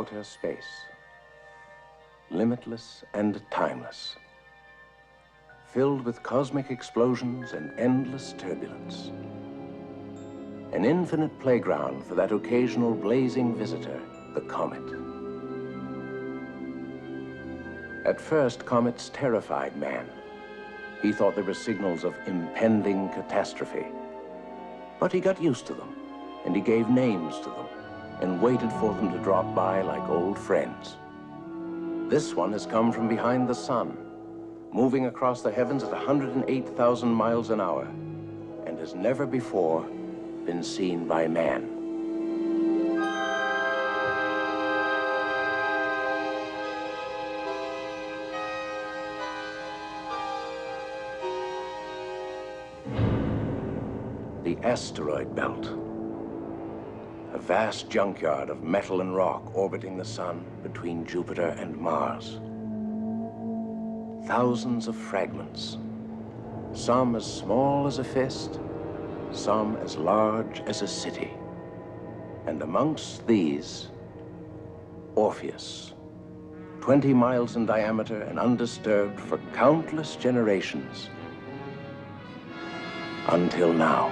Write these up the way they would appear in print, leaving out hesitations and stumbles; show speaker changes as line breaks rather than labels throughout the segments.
outer space, limitless and timeless, filled with cosmic explosions and endless turbulence. An infinite playground for that occasional blazing visitor, the comet. At first, comets terrified man. He thought they were signals of impending catastrophe. But he got used to them, and he gave names to them, and waited for them to drop by like old friends. This one has come from behind the sun, moving across the heavens at 108,000 miles an hour, and has never before been seen by man. The asteroid belt. A vast junkyard of metal and rock orbiting the sun between Jupiter and Mars. Thousands of fragments, some as small as a fist, some as large as a city. And amongst these, Orpheus, 20 miles in diameter and undisturbed for countless generations, until now.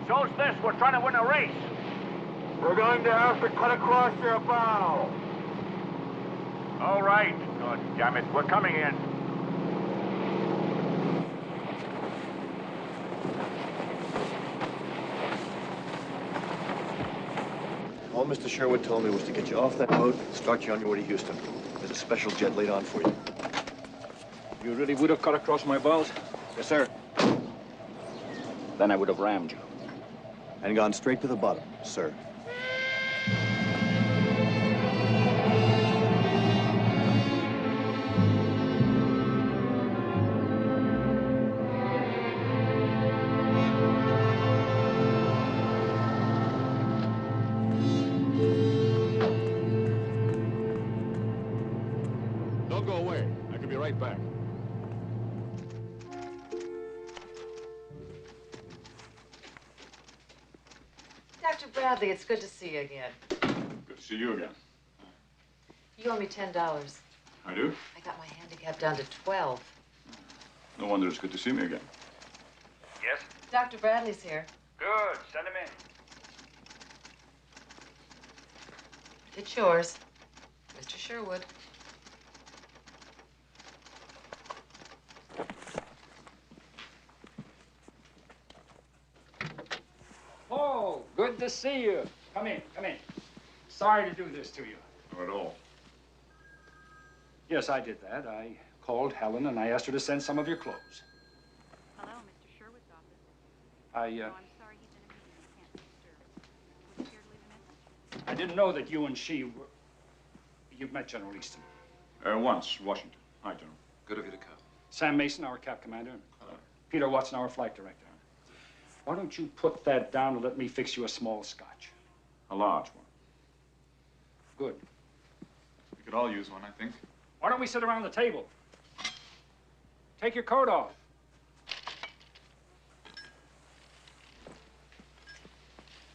So's this, we're trying to win a race.
We're going to have to cut across your bow.
All right. Oh, damn it, we're coming in.
All Mr. Sherwood told me was to get you off that boat and start you on your way to Houston. There's a special jet laid on for you.
You really would have cut across my bows?
Yes, sir.
Then I would have rammed you.
And gone straight to the bottom, sir.
Don't go away. I could be right back.
Dr. Bradley, it's good to see you again.
Good to see you again.
You owe me $10.
I do?
I got my handicap down to 12.
No wonder it's good to see me again.
Yes?
Dr. Bradley's here.
Good. Send him in.
It's yours, Mr. Sherwood.
Oh, good to see you. Come in, come in. Sorry to do this to you.
Not at all.
Yes, I did that. I called Helen and I asked her to send some of your clothes.
Hello, Mr. Sherwood's office.
I,
Oh, I'm sorry, he's in a meeting. I can't.
didn't know that you and she were... You've met General Easton.
Once, Washington. Hi, General.
Good of you to come.
Sam Mason, our cap commander. Peter Watson, our flight director. Why don't you put that down and let me fix you a small scotch?
A large one.
Good.
We could all use one, I think.
Why don't we sit around the table? Take your coat off.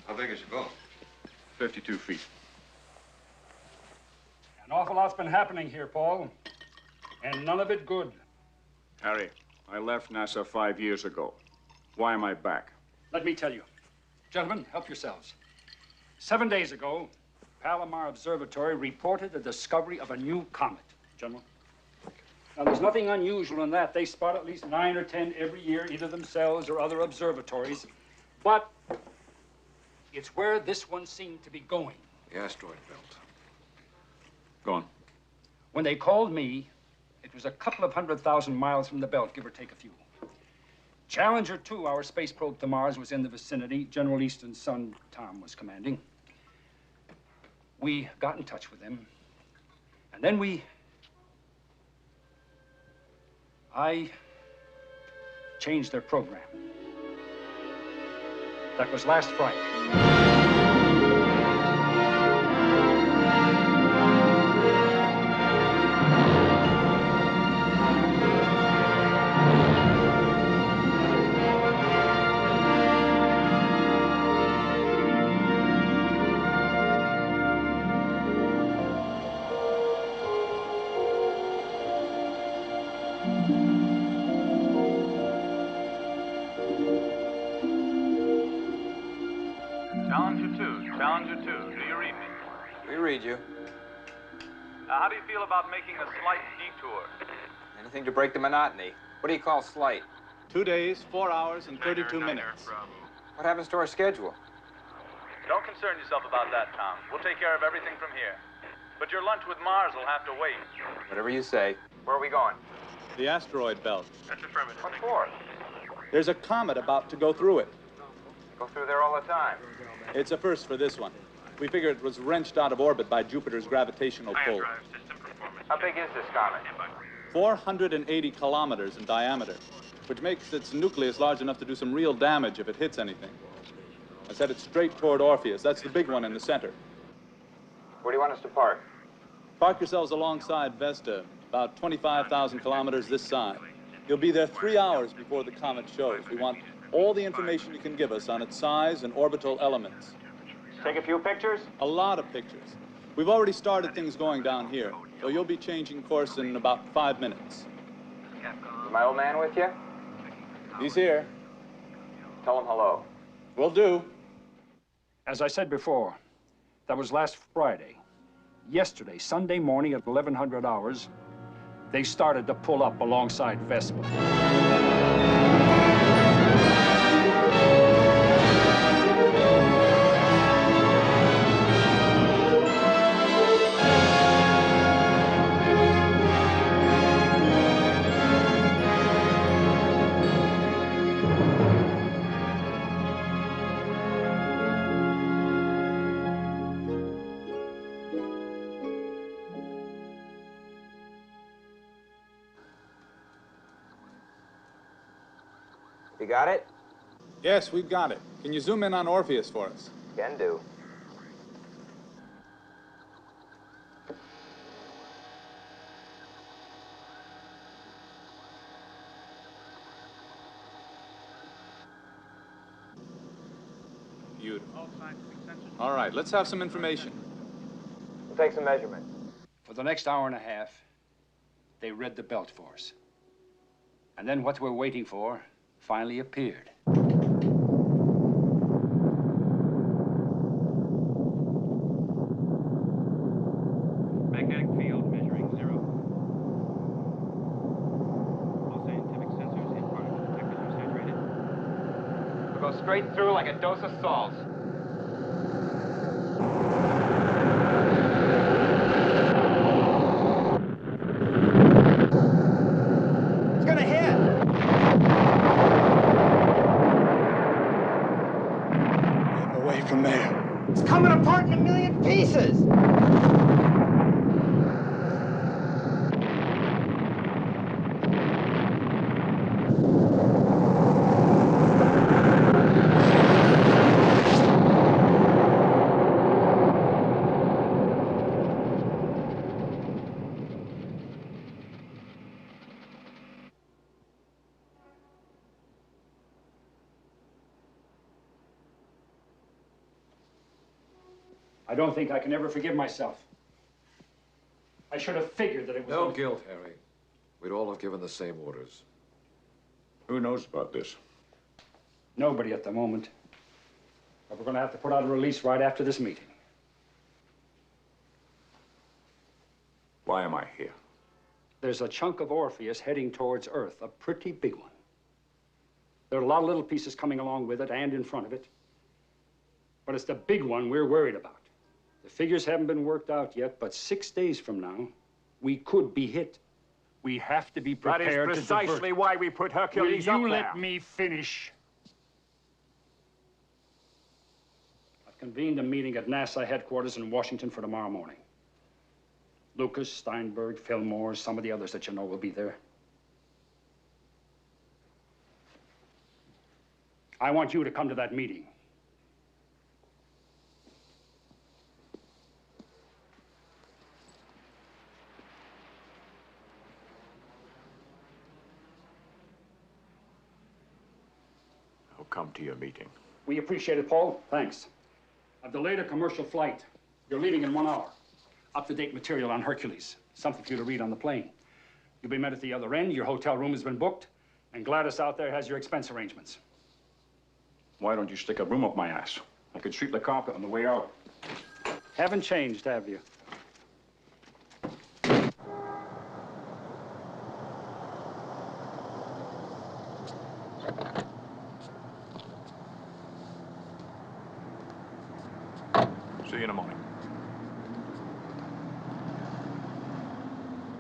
How big is your boat?
52 feet.
An awful lot's been happening here, Paul. And none of it good.
Harry, I left NASA 5 years ago. Why am I back?
Let me tell you. Gentlemen, help yourselves. 7 days ago, Palomar Observatory reported the discovery of a new comet, General. Now, there's nothing unusual in that. They spot at least 9 or 10 every year, either themselves or other observatories. But it's where this one seemed to be going.
The asteroid belt.
Go on.
When they called me, it was a couple of 100,000 miles from the belt, give or take a few. Challenger 2, our space probe to Mars, was in the vicinity. General Easton's son, Tom, was commanding. We got in touch with them. And then I changed their program. That was last Friday.
Challenger 2, do you read me?
We read you.
How do you feel about making a slight detour?
Anything to break the monotony. What do you call slight?
2 days, 4 hours, and 32 minutes.
What happens to our schedule?
Don't concern yourself about that, Tom. We'll take care of everything from here. But your lunch with Mars will have to wait.
Whatever you say. Where are we going?
The asteroid belt.
That's affirmative.
What for?
There's a comet about to go through it.
Go through there all the time.
It's a first for this one. We figured it was wrenched out of orbit by Jupiter's gravitational pull.
How big is this comet?
480 kilometers in diameter, which makes its nucleus large enough to do some real damage if it hits anything. I said it's straight toward Orpheus. That's the big one in the center.
Where do you want us to park?
Park yourselves alongside Vesta, about 25,000 kilometers this side. You'll be there 3 hours before the comet shows. We want all the information you can give us on its size and orbital elements.
Take a few pictures?
A lot of pictures. We've already started things going down here, so you'll be changing course in about 5 minutes.
Is my old man with you?
He's here.
Tell him hello.
Will do.
As I said before, that was last Friday. Yesterday, Sunday morning at 1100 hours, they started to pull up alongside Vespa.
You got it?
Yes, we've got it. Can you zoom in on Orpheus for us?
Can do.
Beautiful. All right, let's have some information.
We'll take some measurements.
For the next hour and a half, they read the belt for us. And then what we're waiting for finally appeared.
Magnetic field measuring 0. All scientific sensors and particle detectors are saturated.
We'll go straight through like a dose of salt. It's gonna hit!
Away from there.
coming apart in a million pieces!
I don't think I can ever forgive myself. I should have figured that it was...
No guilt, Harry. We'd all have given the same orders.
Who knows about this?
Nobody at the moment. But we're going to have to put out a release right after this meeting.
Why am I here?
There's a chunk of Orpheus heading towards Earth, a pretty big one. There are a lot of little pieces coming along with it and in front of it. But it's the big one we're worried about. The figures haven't been worked out yet, but 6 days from now, we could be hit. We have to be prepared to divert.
That is precisely why we put Hercules up there.
Will you let me finish? I've convened a meeting at NASA headquarters in Washington for tomorrow morning. Lucas, Steinberg, Fillmore, some of the others that you know will be there. I want you to come to that meeting.
I'll come to your meeting.
We appreciate it, Paul. Thanks. I've delayed a commercial flight. You're leaving in 1 hour. Up-to-date material on Hercules. Something for you to read on the plane. You'll be met at the other end. Your hotel room has been booked. And Gladys out there has your expense arrangements.
Why don't you stick a broom up my ass? I could sweep the carpet on the way out.
Haven't changed, have you?
See you in the morning.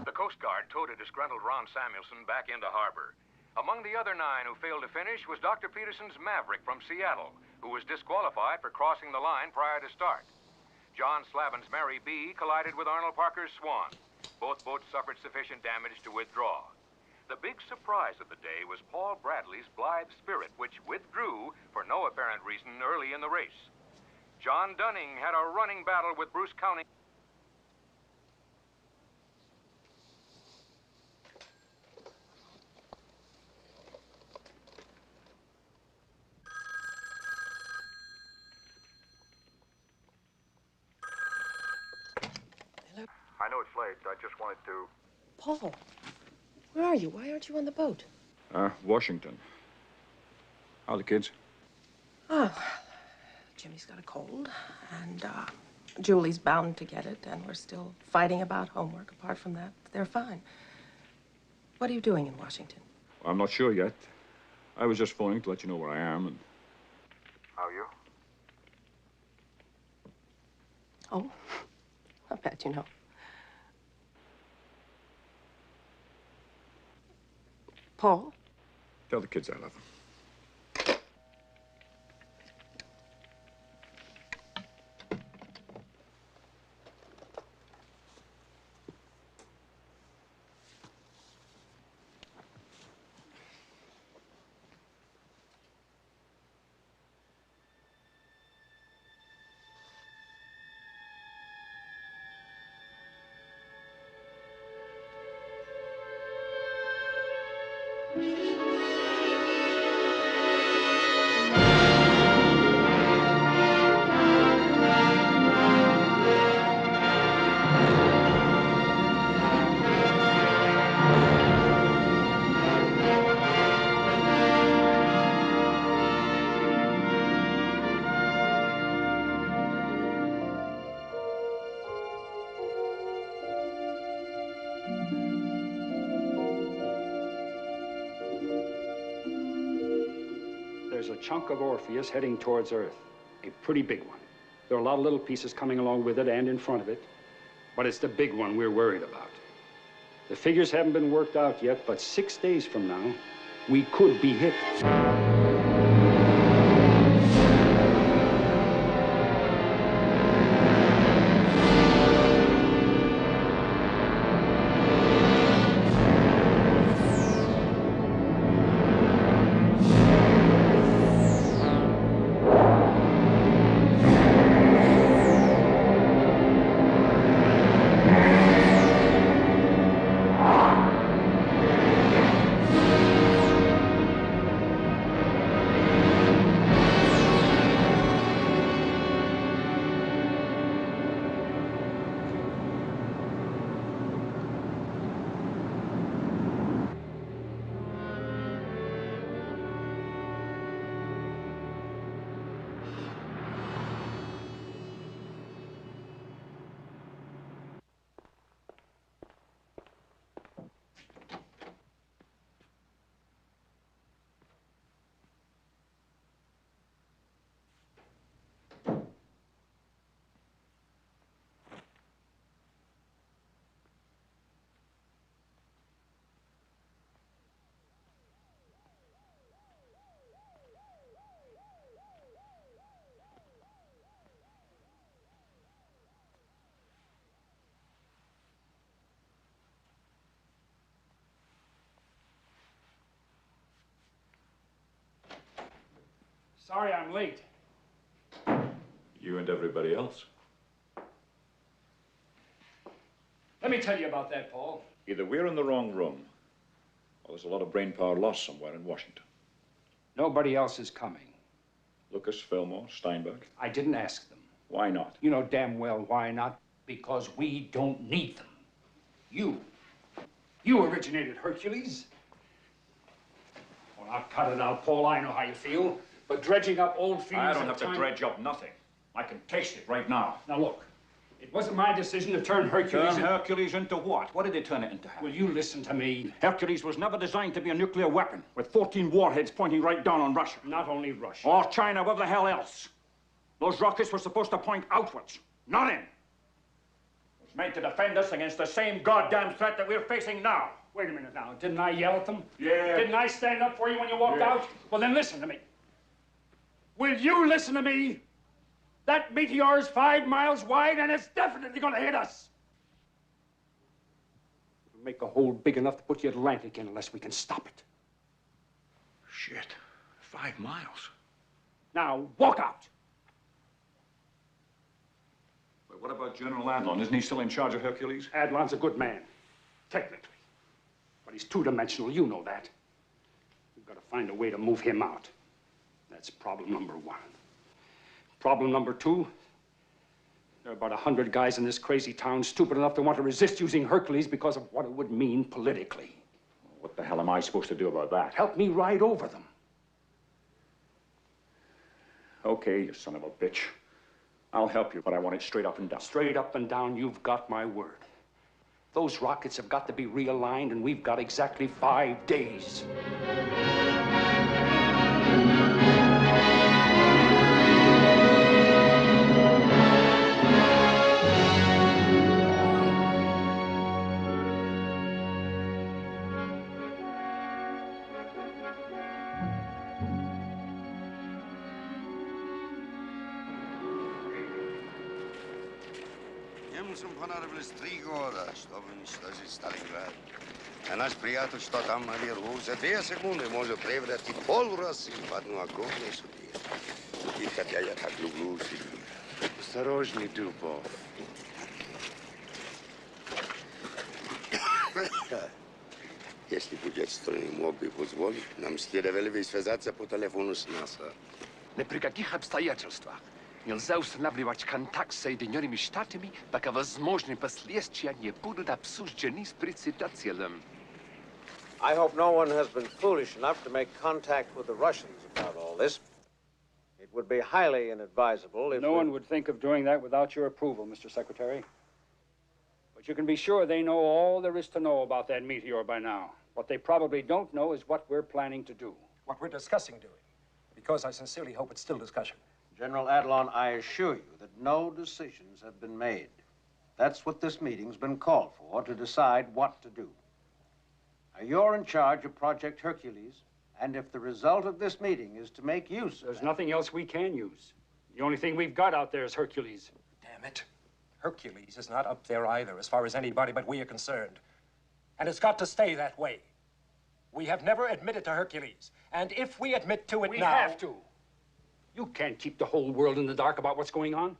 The Coast Guard towed a disgruntled Ron Samuelson back into harbor. Among the other 9 who failed to finish was Dr. Peterson's Maverick from Seattle, who was disqualified for crossing the line prior to start. John Slavin's Mary B. collided with Arnold Parker's Swan. Both boats suffered sufficient damage to withdraw. The big surprise of the day was Paul Bradley's Blithe Spirit, which withdrew for no apparent reason early in the race. John Dunning had a running battle with Bruce County.
I know it's late. I just wanted to...
Paul, where are you? Why aren't you on the boat?
Washington. How are the kids?
Oh, Jimmy's got a cold, and Julie's bound to get it, and we're still fighting about homework. Apart from that, they're fine. What are you doing in Washington?
I'm not sure yet. I was just phoning to let you know where I am and...
How are you?
Oh, I bet you know. Paul?
Tell the kids I love them.
There's a chunk of Orpheus heading towards Earth, a pretty big one. There are a lot of little pieces coming along with it and in front of it, but it's the big one we're worried about. The figures haven't been worked out yet, but 6 days from now, we could be hit. Sorry I'm late.
You and everybody else.
Let me tell you about that, Paul.
Either we're in the wrong room, or there's a lot of brain power lost somewhere in Washington.
Nobody else is coming.
Lucas, Fillmore, Steinberg.
I didn't ask them.
Why not?
You know damn well why not. Because we don't need them. You originated Hercules. Well, I'll cut it out, Paul. I know how you feel. But dredging up old feelings.
I don't have to dredge up nothing. I can taste it right now.
Now look, it wasn't my decision to turn Hercules.
Turn Hercules into what? What did they turn it into?
Will you listen to me?
Hercules was never designed to be a nuclear weapon with 14 warheads pointing right down on Russia.
Not only Russia.
Or China, wherever the hell else. Those rockets were supposed to point outwards, not in. It was meant to defend us against the same goddamn threat that we're facing now.
Wait a minute now. Didn't I yell at them?
Yeah.
Didn't I stand up for you when you walked out? Well, then listen to me. Will you listen to me? That meteor is 5 miles wide, and it's definitely going to hit us. It'll make a hole big enough to put the Atlantic in unless we can stop it.
Shit. 5 miles.
Now, walk out.
But what about General Adlon? Isn't he still in charge of Hercules?
Adlon's a good man, technically. But he's two-dimensional, you know that. We've got to find a way to move him out. That's problem number 1. Problem number 2, there are about 100 guys in this crazy town stupid enough to want to resist using Hercules because of what it would mean politically.
What the hell am I supposed to do about that?
Help me ride over them.
Okay, you son of a bitch. I'll help you, but I want it straight up and down.
Straight up and down, you've got my word. Those rockets have got to be realigned, and we've got exactly 5 days.
Ему понадобилось 3 года, чтобы уничтожить Сталинград. А наш приятель, что там наверху, за 2 секунды может превратить пол России в одну огромную Сибирь. И хотя я так люблю Сибирь. Осторожней, Дубов. Если бы детство не мог бы позволить, нам следовало бы связаться по телефону с НАСА.
Ни при каких обстоятельствах нельзя устанавливать контакт с Соединенными Штатами, пока возможные последствия не будут обсуждены с председателем.
I hope no one has been foolish enough to make contact with the Russians about all this. It would be highly inadvisable if...
No one would think of doing that without your approval, Mr. Secretary. But you can be sure they know all there is to know about that meteor by now. What they probably don't know is what we're planning to do.
What we're discussing doing. Because I sincerely hope it's still discussion.
General Adlon, I assure you that no decisions have been made. That's what this meeting's been called for, to decide what to do. Now, you're in charge of Project Hercules, and if the result of this meeting is to make use of
There's nothing else we can use. The only thing we've got out there is Hercules.
Damn it. Hercules is not up there either, as far as anybody but we are concerned. And it's got to stay that way. We have never admitted to Hercules. And if we admit to it
We
now...
have to. You can't keep the whole world in the dark about what's going on.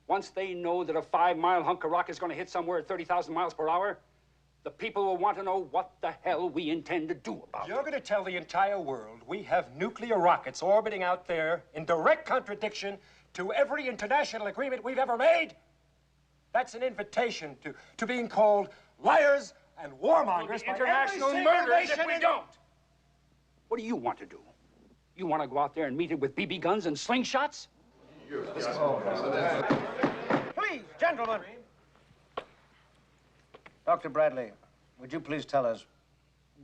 Once they know that a 5-mile hunk of rock is going to hit somewhere at 30,000 miles per hour, the people will want to know what the hell we intend to do about it.
You're going to tell the entire world we have nuclear rockets orbiting out there in direct contradiction to every international agreement we've ever made? That's an invitation to being called liars and warmongers by
international
every
murderers
nation
if we don't. What do you want to do? You want to go out there and meet it with BB guns and slingshots?
Please, gentlemen. Dr. Bradley, would you please tell us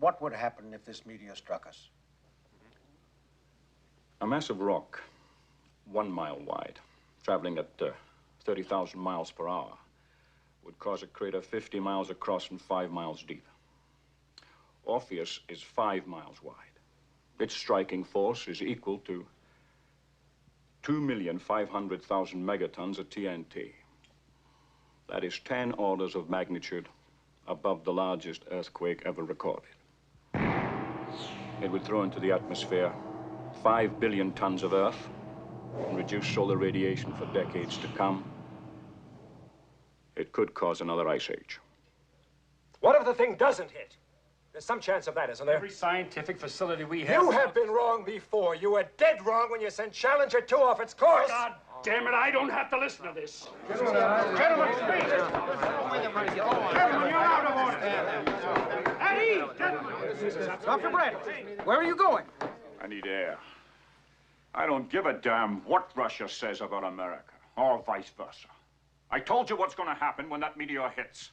what would happen if this meteor struck us?
A massive rock, 1 mile wide, traveling at 30,000 miles per hour, would cause a crater 50 miles across and 5 miles deep. Orpheus is 5 miles wide. Its striking force is equal to 2,500,000 megatons of TNT. That is 10 orders of magnitude above the largest earthquake ever recorded. It would throw into the atmosphere 5 billion tons of Earth and reduce solar radiation for decades to come, it could cause another ice age.
What if the thing doesn't hit? There's some chance of that, isn't there?
Every scientific facility we have...
You have been wrong before. You were dead wrong when you sent Challenger 2 off its course.
God damn it, I don't have to listen to this.
Gentlemen, please. Gentlemen, you're out of order. Eddie, gentlemen.
Dr. Brett, where are you going?
I need air. I don't give a damn what Russia says about America, or vice versa. I told you what's going to happen when that meteor hits.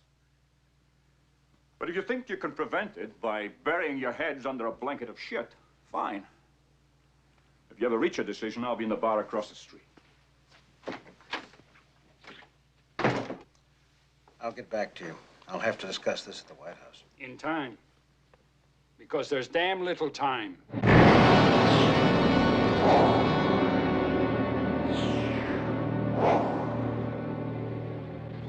But if you think you can prevent it by burying your heads under a blanket of shit, fine. If you ever reach a decision, I'll be in the bar across the street.
I'll get back to you. I'll have to discuss this at the White House.
In time. Because there's damn little time.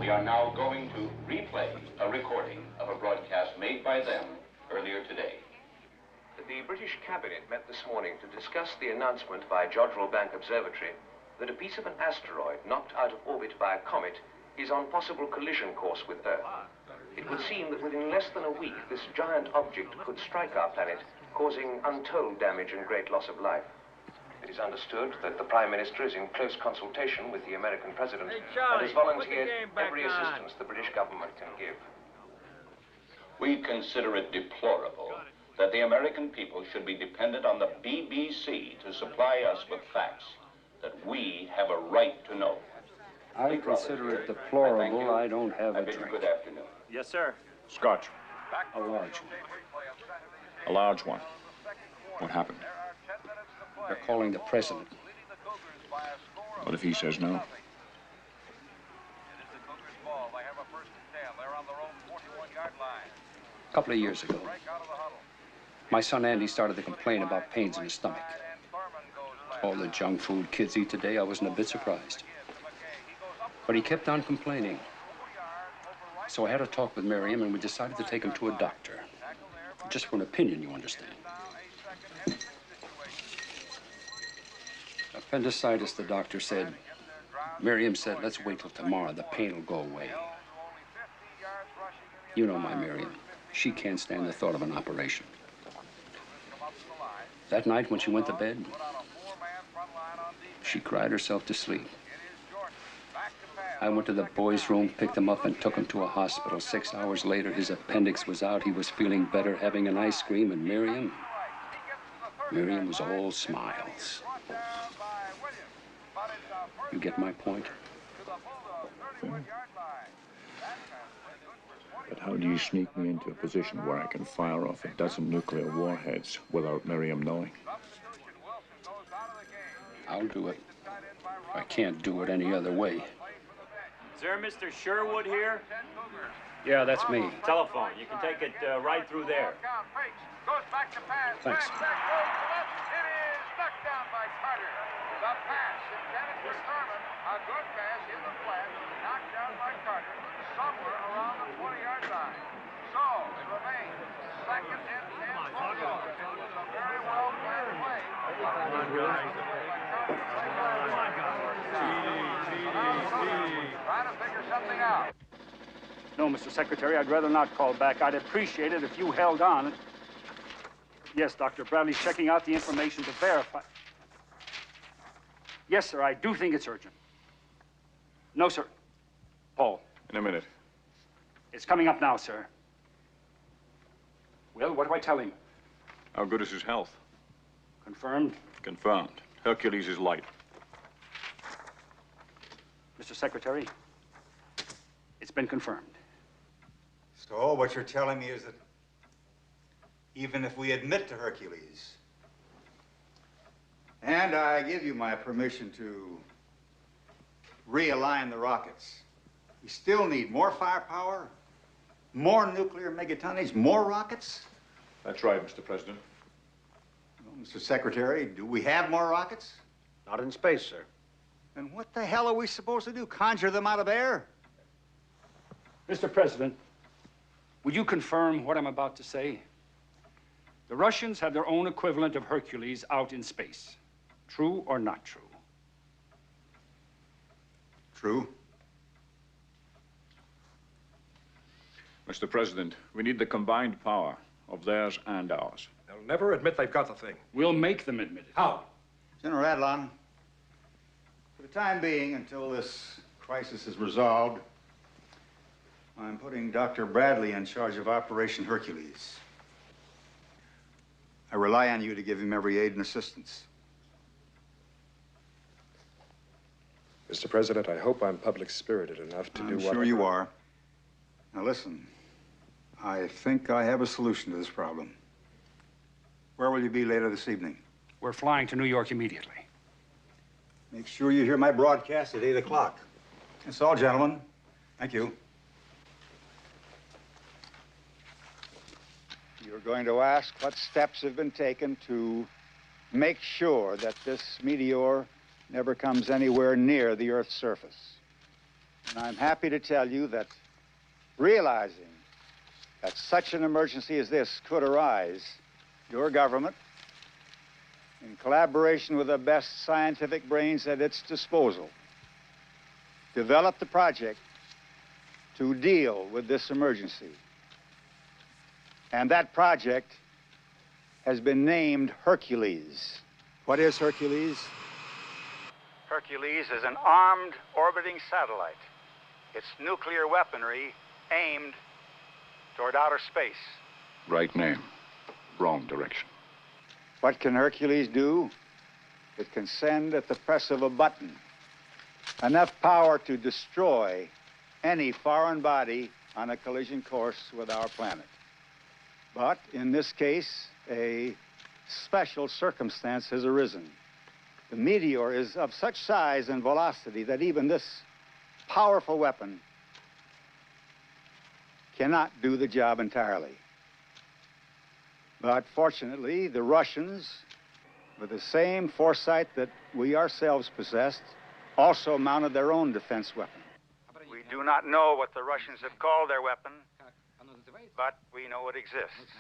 We are now going to replay a recording of a broadcast made by them earlier today.
The British Cabinet met this morning to discuss the announcement by Jodrell Bank Observatory that a piece of an asteroid knocked out of orbit by a comet is on possible collision course with Earth. It would seem that within less than a week, this giant object could strike our planet, causing untold damage and great loss of life. It is understood that the Prime Minister is in close consultation with the American President and has volunteered every assistance the British government can give.
We consider it deplorable that the American people should be dependent on the BBC to supply us with facts that we have a right to know.
I consider it deplorable I don't have a drink.
Good afternoon.
Yes, sir.
Scotch.
A large one.
A large one. What happened?
They're calling the president.
What if he says no?
A couple of years ago, my son Andy started to complain about pains in his stomach. All the junk food kids eat today, I wasn't a bit surprised. But he kept on complaining. So I had a talk with Miriam, and we decided to take him to a doctor. Just for an opinion, you understand. Appendicitis, the doctor said. Miriam said, let's wait till tomorrow. The pain will go away. You know my Miriam. She can't stand the thought of an operation. That night when she went to bed, she cried herself to sleep. I went to the boys' room, picked him up, and took him to a hospital. 6 hours later, his appendix was out. He was feeling better, having an ice cream, and Miriam was all smiles. You get my point?
But how do you sneak me into a position where I can fire off a dozen nuclear warheads without Miriam knowing?
I'll do it. I can't do it any other way.
Is there Mr. Sherwood here?
Yeah, that's me.
Telephone. You can take it right through there.
Thanks.
It is knocked down by Carter. The pass intended for Thurman. A good pass in the flat, knocked down by Carter somewhere around the 20-yard line. So it remains second and 10 for Miller. It was a very well planned play. Trying to figure something out.
No, Mr. Secretary, I'd rather not call back. I'd appreciate it if you held on. Yes, Dr. Bradley's checking out the information to verify. Yes, sir, I do think it's urgent. No, sir. Paul.
In a minute.
It's coming up now, sir. Well, what do I tell him?
How good is his health?
Confirmed?
Confirmed. Hercules is light.
Mr. Secretary, it's been confirmed.
So what you're telling me is that even if we admit to Hercules, and I give you my permission to realign the rockets, we still need more firepower, more nuclear megatonnage, more rockets?
That's right, Mr. President.
Well, Mr. Secretary, do we have more rockets?
Not in space, sir.
Then what the hell are we supposed to do? Conjure them out of air?
Mr. President, will you confirm what I'm about to say? The Russians have their own equivalent of Hercules out in space. True or not true?
True.
Mr. President, we need the combined power of theirs and ours.
They'll never admit they've got the thing.
We'll make them admit it.
How?
General Adlon, for the time being, until this crisis is resolved, I'm putting Dr. Bradley in charge of Operation Hercules. I rely on you to give him every aid and assistance.
Mr. President, I hope I'm public-spirited enough to do what...
I'm sure you are. Now listen, I think I have a solution to this problem. Where will you be later this evening?
We're flying to New York immediately.
Make sure you hear my broadcast at 8 o'clock. That's all, gentlemen. Thank you. You're going to ask what steps have been taken to make sure that this meteor never comes anywhere near the Earth's surface. And I'm happy to tell you that realizing that such an emergency as this could arise, your government, in collaboration with the best scientific brains at its disposal, developed the project to deal with this emergency. And that project has been named Hercules. What is Hercules?
Hercules is an armed orbiting satellite. Its nuclear weaponry aimed toward outer space.
Right name, wrong direction.
What can Hercules do? It can send at the press of a button enough power to destroy any foreign body on a collision course with our planet. But in this case, a special circumstance has arisen. The meteor is of such size and velocity that even this powerful weapon cannot do the job entirely. But fortunately, the Russians, with the same foresight that we ourselves possessed, also mounted their own defense weapon.
We do not know what the Russians have called their weapon, but we know it exists.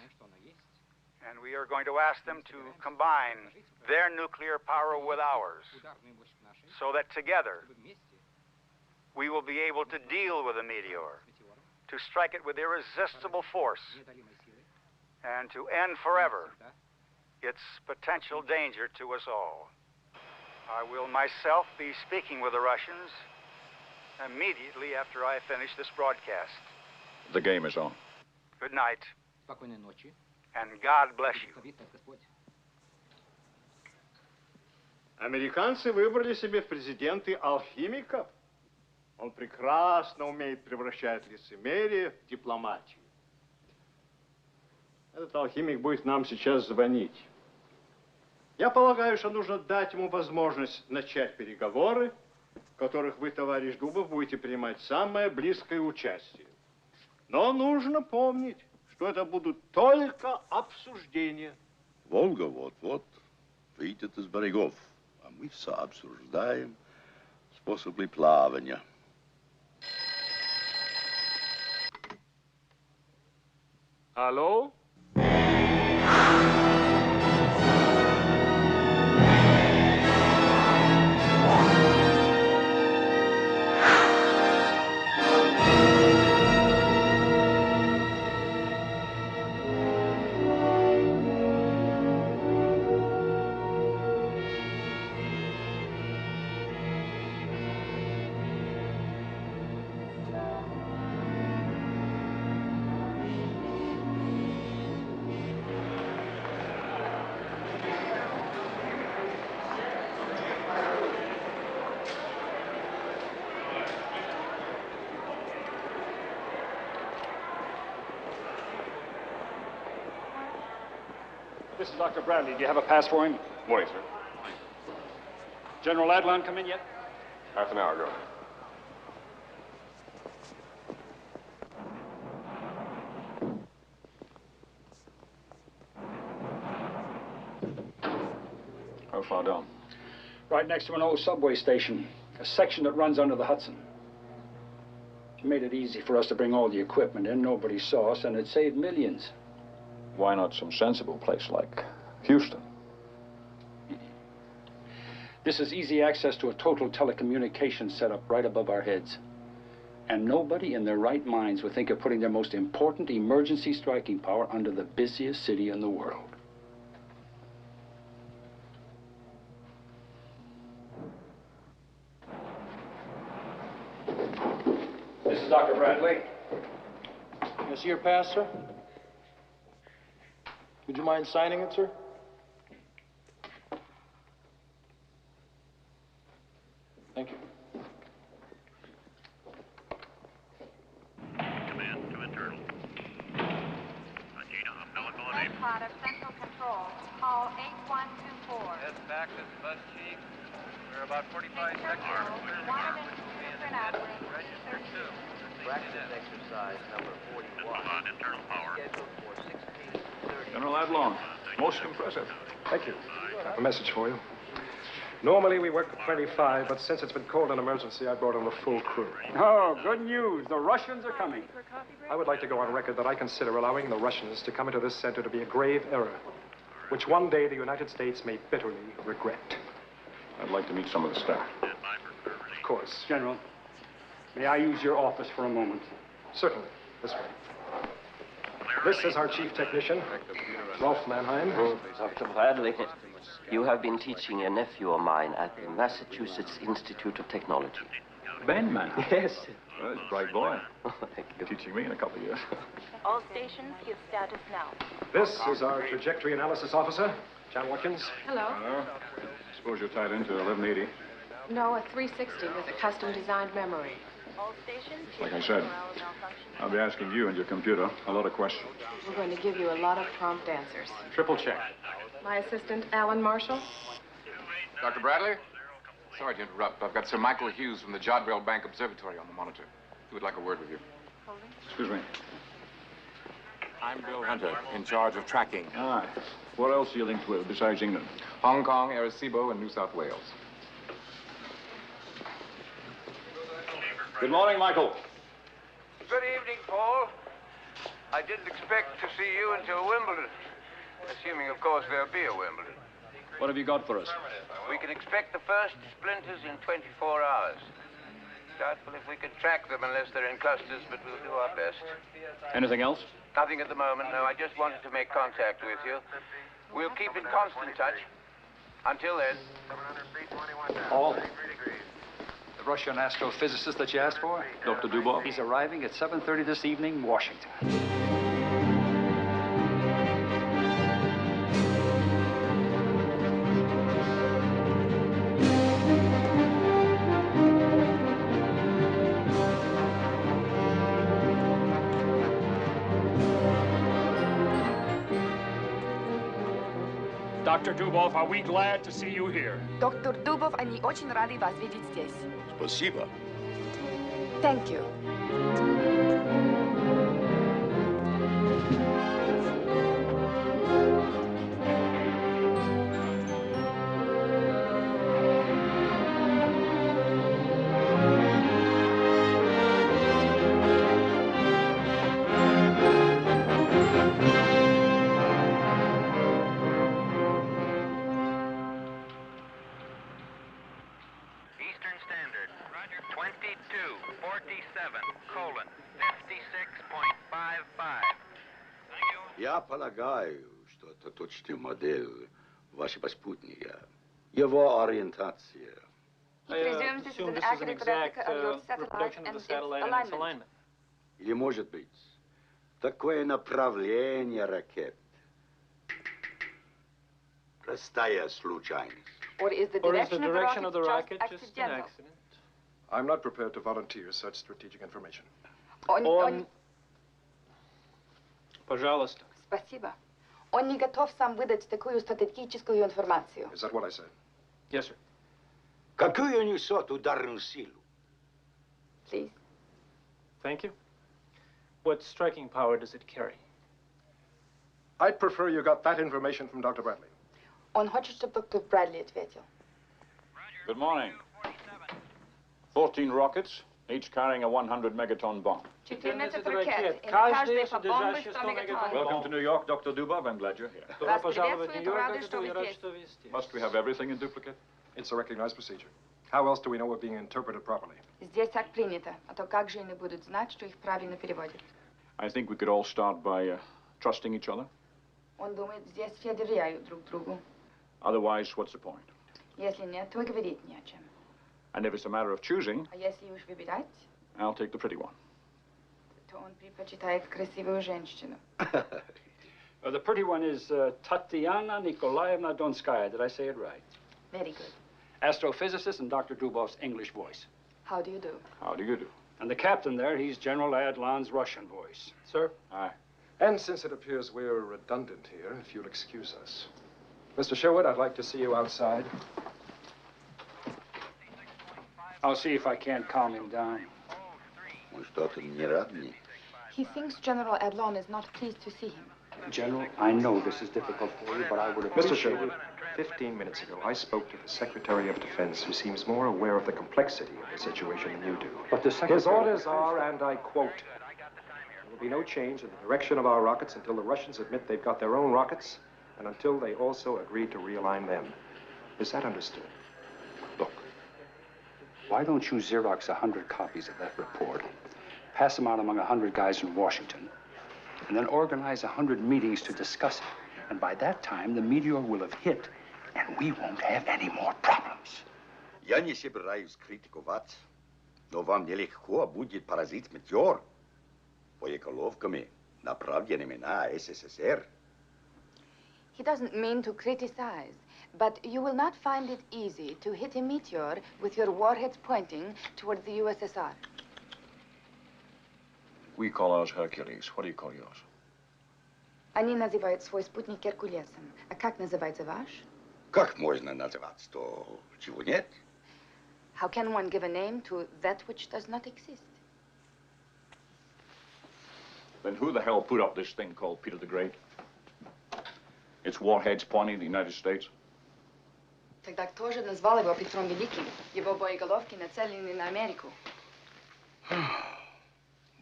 And we are going to ask them to combine their nuclear power with ours, so that together we will be able to deal with the meteor, to strike it with irresistible force, and to end forever its potential danger to us all. I will myself be speaking with the Russians immediately after I finish this broadcast.
The game is on.
Good night. And God bless you.
Американцы выбрали себе в президенты алхимика. Он прекрасно умеет превращать лицемерие в дипломатию. Этот алхимик будет нам сейчас звонить. Я полагаю, что нужно дать ему возможность начать переговоры, в которых вы, товарищ Дубов, будете принимать самое близкое участие. Но нужно помнить, что это будут только обсуждения.
Волга вот-вот выйдет из берегов, а мы все обсуждаем способы плавания.
Алло?
This is Dr. Bradley. Do you have a pass for him?
Morning, sir.
General Adlon come in yet?
Half an hour ago.
How far down?
Right next to an old subway station, a section that runs under the Hudson. It made it easy for us to bring all the equipment in. Nobody saw us, and it saved millions.
Why not some sensible place like Houston?
This is easy access to a total telecommunications setup right above our heads. And nobody in their right minds would think of putting their most important emergency striking power under the busiest city in the world. This is Dr. Bradley.
Can I see your pass, sir? Would you mind signing it, sir? Thank you.
Command to internal. Gina, umbilical
Red Cloud of Central Control. Call 8124.
Yes, back to the bus chief. We're about 45 seconds. Register 2.
Practice exercise number 41.
Internal power.
Scheduled for 16:30.
General Adlon, most impressive.
Thank you. I have a message for you. Normally we work at 25, but since it's been called an emergency, I brought in the full crew.
Oh, good news. The Russians are coming.
I would like to go on record that I consider allowing the Russians to come into this center to be a grave error, which one day the United States may bitterly regret.
I'd like to meet some of the staff.
Of course.
General, may I use your office for a moment?
Certainly. This way. This is our chief technician, Rolf Mannheim.
Dr. Bradley, you have been teaching a nephew of mine at the Massachusetts Institute of Technology.
Ben Mannheim?
Yes.
Well, he's a bright boy.
Thank you.
Teaching me in a couple of years.
All stations, give status now.
This is our trajectory analysis officer, John Watkins.
Hello.
Hello. Suppose you're tied into 1180.
No, a 360 with a custom-designed memory.
All stations,
Like I said, I'll be asking you and your computer a lot of questions.
We're going to give you a lot of prompt answers.
Triple check.
My assistant, Alan Marshall.
Dr. Bradley? Sorry to interrupt. I've got Sir Michael Hughes from the Jodrell Bank Observatory on the monitor. He would like a word with you.
Excuse me.
I'm Bill Hunter, in charge of tracking.
Aye. What else are you linked with besides England?
Hong Kong, Arecibo, and New South Wales.
Good morning, Michael.
Good evening, Paul. I didn't expect to see you until Wimbledon. Assuming, of course, there'll be a Wimbledon.
What have you got for us?
We can expect the first splinters in 24 hours. Doubtful if we could track them unless they're in clusters, but we'll do our best.
Anything else?
Nothing at the moment, no. I just wanted to make contact with you. We'll keep in constant touch. Until then.
Paul, the Russian astrophysicist that you asked for?
Dr. Dubov?
He's arriving at 7:30 this evening, Washington.
Dr. Dubov, are we glad to see you here?
Доктор Дубов, они очень рады вас видеть здесь.
Спасибо.
Thank you.
Eastern Standard. 22:47:56.55.
Я полагаю, что это точная модель вашего спутника. Его ориентация.
Presumes this is an accurate replica of your satellite and its alignment.
Или, может быть, такое направление ракет. Простая случайность.
Or is the direction of the rocket just accidental?
I'm not prepared to volunteer such strategic information.
Пожалуйста.
Спасибо. Он не готов сам выдать такую стратегическую информацию.
Is that what I said?
Yes, sir.
Какую несет ударную силу?
Please.
Thank you. What striking power does it carry?
I'd prefer you got that information from Dr. Bradley.
Он хочет, чтобы доктор Брэдли ответил.
Good morning. 14 rockets, each carrying a 100 megaton bomb.
14 ракет, и на каждой по бомбе 100 мегатонн.
Welcome to New York, Dr. Dubov. I'm glad you're here.
Вас приветствует, рады, что вы здесь.
Must we have everything in duplicate?
It's a recognized procedure. How else do we know we're being interpreted properly?
Здесь так принято, а то как же они будут знать, что их правильно переводят?
I think we could all start by trusting each other.
Он думает, здесь все доверяют друг другу.
Otherwise, what's the point?
Если нет, то и говорить не о чем.
And if it's a matter of choosing,
А если уж выбирать,
I'll take the pretty one.
то он предпочитает красивую женщину.
The pretty one is Tatiana Nikolaevna Donskaya. Did I say it right?
Very good.
Astrophysicist and Dr. Dubov's English voice.
How do you do?
How do you do?
And the captain there, he's General Adlan's Russian voice.
Sir?
Aye.
And since it appears we're redundant here, if you'll excuse us. Mr. Sherwood, I'd like to see you outside.
I'll see if I can't calm him down.
He thinks General Adlon is not pleased to see him.
General, I know this is difficult for you, but I would appreciate
Mr. Sherwood, 15 minutes ago, I spoke to the Secretary of Defense, who seems more aware of the complexity of the situation than you do.
But the Secretary...
His orders are, and I quote, there will be no change in the direction of our rockets until the Russians admit they've got their own rockets, and until they also agree to realign them. Is that understood?
Look, why don't you Xerox 100 copies of that report, pass them out among 100 guys in Washington, and then organize 100 meetings to discuss it. And by that time, the meteor will have hit, and we won't have any more problems.
Я не собираюсь критиковать, но вам нелегко будет поразить метеор боеголовками, направленными на СССР.
He doesn't mean to criticize, but you will not find it easy to hit a meteor with your warheads pointing towards the USSR.
We call ours Hercules. What do you call yours?
Они называют свой спутник Геркулесом. А как называется ваш?
Как можно называть то, чего нет?
How can one give a name to that which does not exist?
Then who the hell put up this thing called Peter the Great? Its warheads pointing to the United States?
Тогда кто же назвал его Петром Великим? Его боеголовки нацелены на Америку.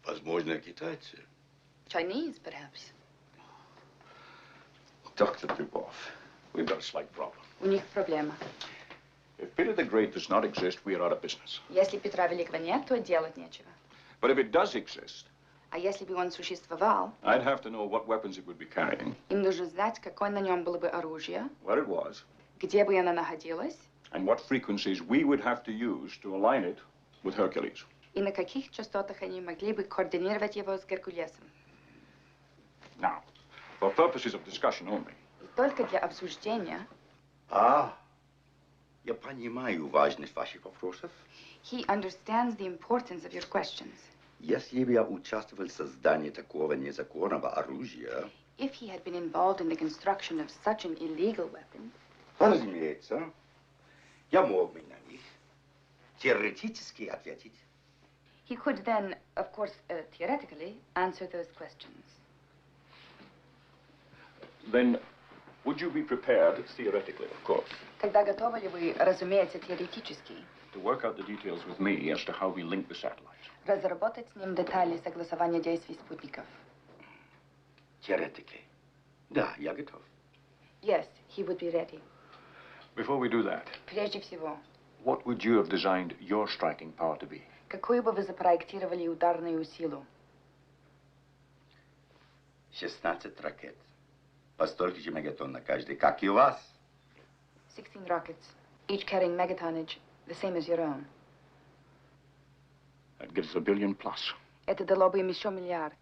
Возможно, китайцы.
Chinese, perhaps.
Dr. Dubov, we've got a slight problem.
У них проблема.
If Peter the Great does not exist, we are out of business.
Если Петра Великого нет, то делать нечего.
But if it does exist,
А если бы он существовал,
I'd have to know what weapons it would be carrying,
им нужно знать, какое на нем было бы оружие,
where it was,
где бы оно находилось,
and what frequencies we would have to use to align it with Hercules.
и на каких частотах они могли бы координировать его с Геркулесом.
Now, for purposes of discussion only.
И только для обсуждения.
Я понимаю важность ваших вопросов.
He understands the importance of your questions.
Если бы я участвовал в создании такого незаконного оружия...
If he had been involved in the construction of such an illegal weapon...
Разумеется, я мог бы на них теоретически ответить.
He could then, of course, theoretically, answer those questions.
Then, would you be prepared, theoretically, of course,
Тогда готовы ли вы, разумеется, теоретически,
to work out the details with me as to how we link the satellites?
разработать с ним детали согласования действий спутников?
Theoretically. Да, я готов.
Yes, he would be ready.
Before we do that,
Прежде всего,
what would you have designed your striking power to be?
какую бы вы запроектировали ударную силу?
16 ракет. По столько же мегатонн на каждый, как и у вас.
16 rockets, each carrying megatonnage, the same as your own.
That gives $1 billion plus.
Это дало бы им еще миллиард.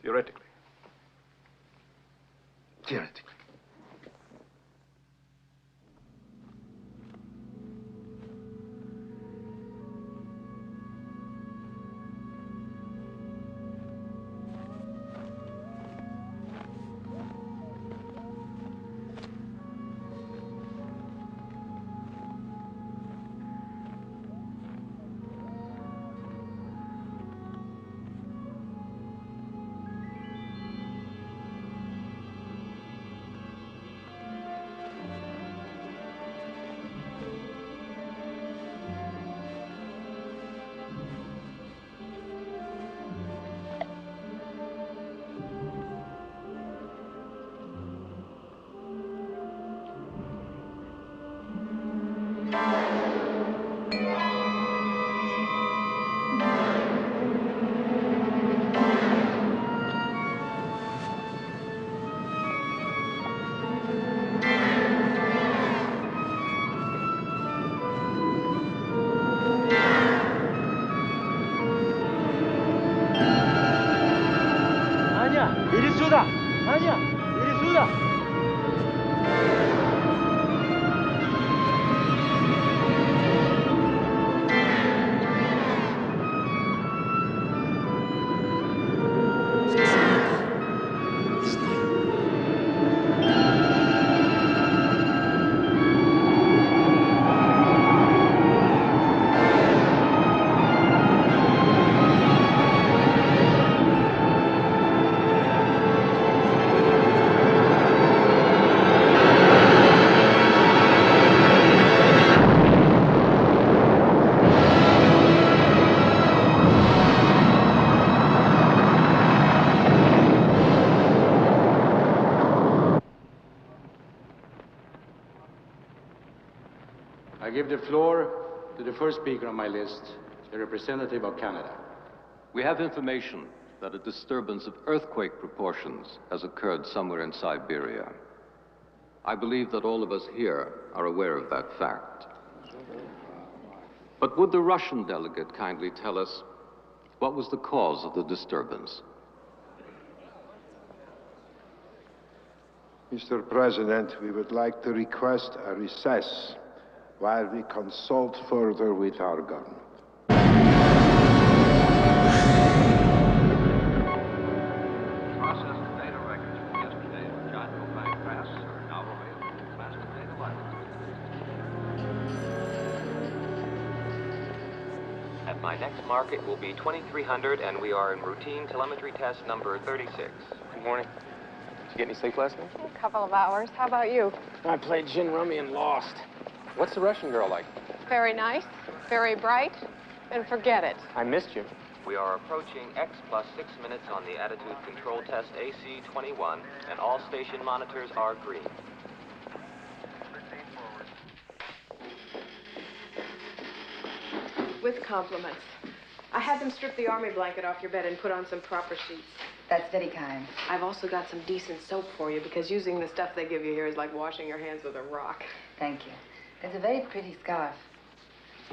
Theoretically.
Theoretically.
I give the floor to the first speaker on my list, the representative of Canada.
We have information that a disturbance of earthquake proportions has occurred somewhere in Siberia. I believe that all of us here are aware of that fact. But would the Russian delegate kindly tell us what was the cause of the disturbance?
Mr. President, we would like to request a recess while we consult further with our government.
Processed data records from yesterday's Johnville Bank pass are now available to master data library.
At my next mark, it will be 2300, and we are in routine telemetry test number 36.
Good morning. Did you get any sleep last night?
A couple of hours. How about you?
I played gin rummy and lost. What's the Russian girl like?
Very nice, very bright, and forget it.
I missed you.
We are approaching X plus 6 minutes on the attitude control test AC-21, and all station monitors are green.
With compliments. I had them strip the army blanket off your bed and put on some proper sheets.
That's very kind.
I've also got some decent soap for you, because using the stuff they give you here is like washing your hands with a rock.
Thank you. That's a very pretty scarf.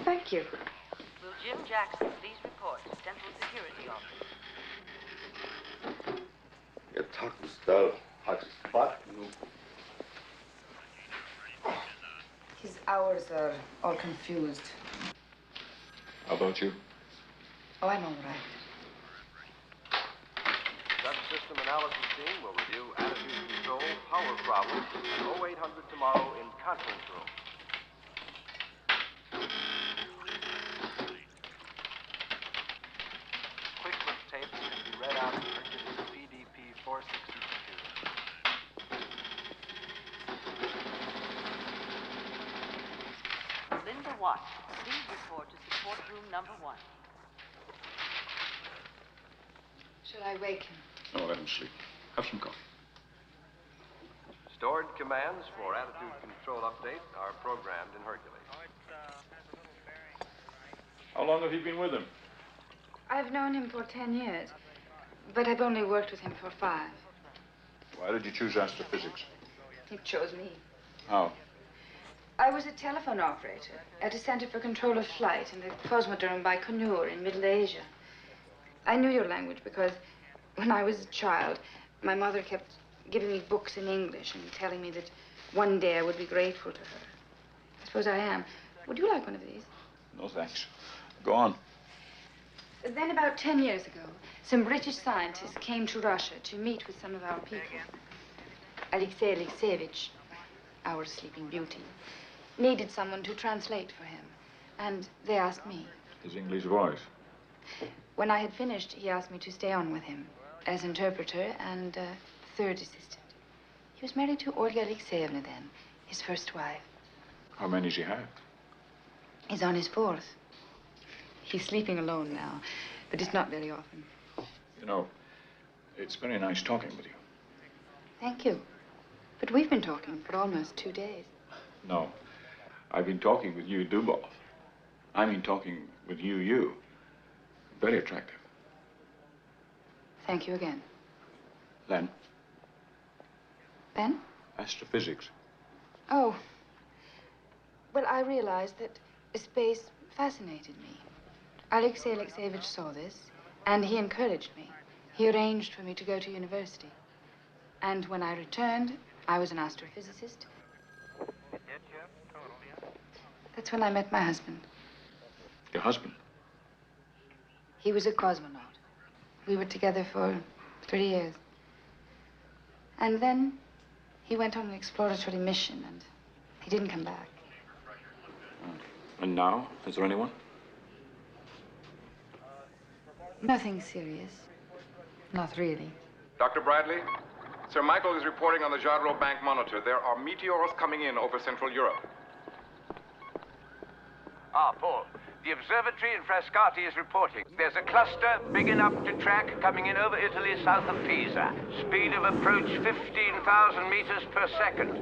Thank you.
Will Jim Jackson please report to Central Security Office?
Я так устал. Хочу спать.
His hours are all confused.
How about you?
Oh, I'm all right.
Subsystem analysis team will review attitude control, power problems, at 0800 tomorrow in conference room. Quick look tapes can be read out in Hercules CDP 462.
Linda Watt, please report to support room number 1.
Shall I wake him?
No, let him sleep. Have some coffee.
Stored commands for attitude control update are programmed in Hercules.
How long have you been with him?
I've known him for 10 years, but I've only worked with him for 5.
Why did you choose astrophysics?
He chose me.
How?
I was a telephone operator at a center for control of flight in the Cosmodrome Baikonur in Middle Asia. I knew your language because when I was a child, my mother kept giving me books in English and telling me that one day I would be grateful to her. I suppose I am. Would you like one of these?
No, thanks. Go on.
Then about 10 years ago, some British scientists came to Russia to meet with some of our people. Alexei Alexeyevich, our sleeping beauty, needed someone to translate for him. And they asked me.
His English voice.
When I had finished, he asked me to stay on with him as interpreter and third assistant. He was married to Olga Alexeyevna then, his first wife.
How many does he have?
He's on his 4th. He's sleeping alone now, but it's not very often.
You know, it's very nice talking with you.
Thank you. But we've been talking for almost 2 days.
No, I've been talking with you, Dubov. I mean talking with you. Very attractive.
Thank you again.
Then?
Ben?
Astrophysics.
Oh. Well, I realized that space fascinated me. Alexei Alexeyevich saw this, and he encouraged me. He arranged for me to go to university. And when I returned, I was an astrophysicist. That's when I met my husband.
Your husband?
He was a cosmonaut. We were together for 3 years. And then he went on an exploratory mission, and he didn't come back.
And now? Is there anyone?
Nothing serious. Not really.
Dr. Bradley, Sir Michael is reporting on the Jadro Bank monitor. There are meteors coming in over Central Europe.
Paul. The observatory in Frascati is reporting. There's a cluster big enough to track coming in over Italy south of Pisa. Speed of approach 15,000 meters per second.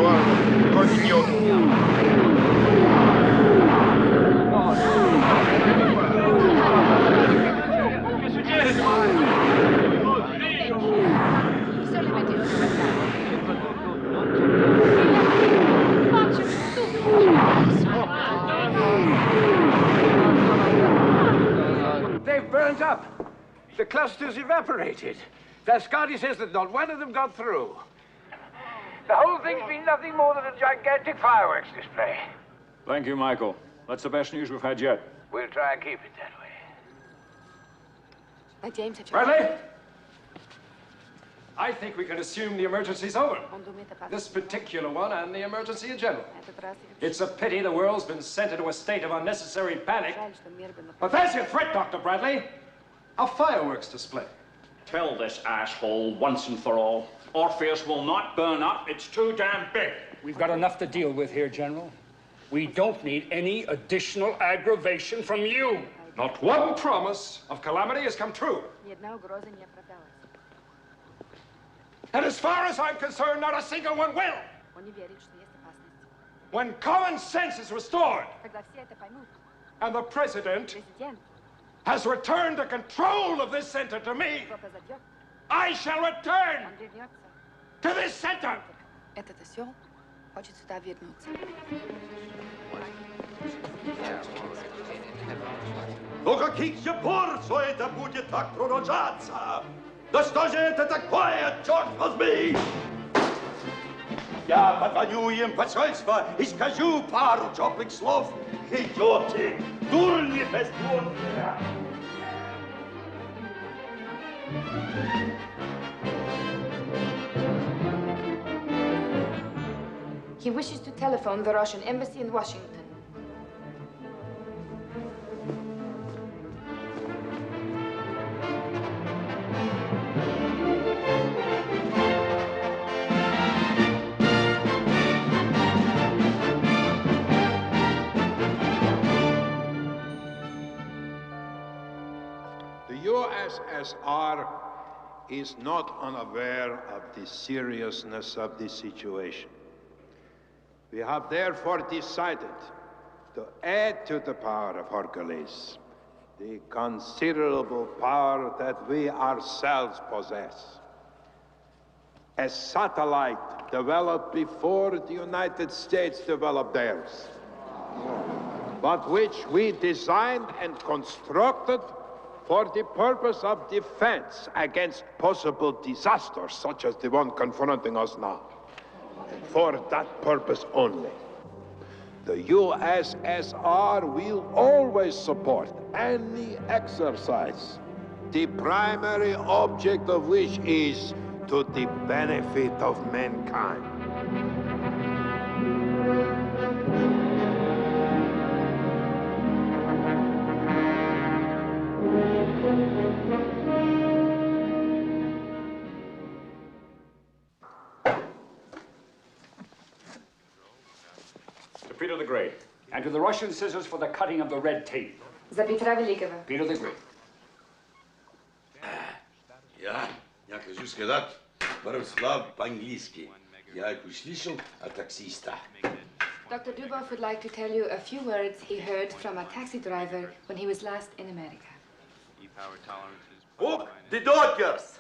favor, continue.
They've burnt up. The cluster's evaporated. Vascardi says that not one of them got through. The whole thing's been nothing more than a gigantic fireworks display.
Thank you, Michael. That's the best news we've had yet.
We'll try and keep it that way.
James,
Bradley? I think we can assume the emergency's over. This particular one and the emergency in general. It's a pity the world's been sent into a state of unnecessary panic. But there's your threat, Dr. Bradley. A fireworks display.
Tell this asshole once and for all, Orpheus will not burn up. It's too damn big.
We've got enough to deal with here, General. We don't need any additional aggravation from you.
Not one promise of calamity has come true. And as far as I'm concerned, not a single one will. When common sense is restored, and the president has returned the control of this center to me, I shall return to this center.
Ну каких же пор все это будет так продолжаться? Да что же это такое, черт возьми? Я позвоню им посольство и скажу пару теплых слов. Идете, дурни бездумные.
He wishes to telephone the Russian embassy in Washington.
USSR is not unaware of the seriousness of the situation. We have therefore decided to add to the power of Hercules the considerable power that we ourselves possess. A satellite developed before the United States developed theirs, but which we designed and constructed for the purpose of defense against possible disasters such as the one confronting us now. For that purpose only. The USSR will always support any exercise, the primary object of which is to the benefit of mankind.
To Peter the Great. And to the Russian scissors for the cutting of the red tape.
За Петра Великого.
Peter the Great.
Я хочу сказать пару слов по-английски. Я их услышал от таксиста.
Dr. Dubov would like to tell you a few words he heard from a taxi driver when he was last in America.
Book the Dodgers!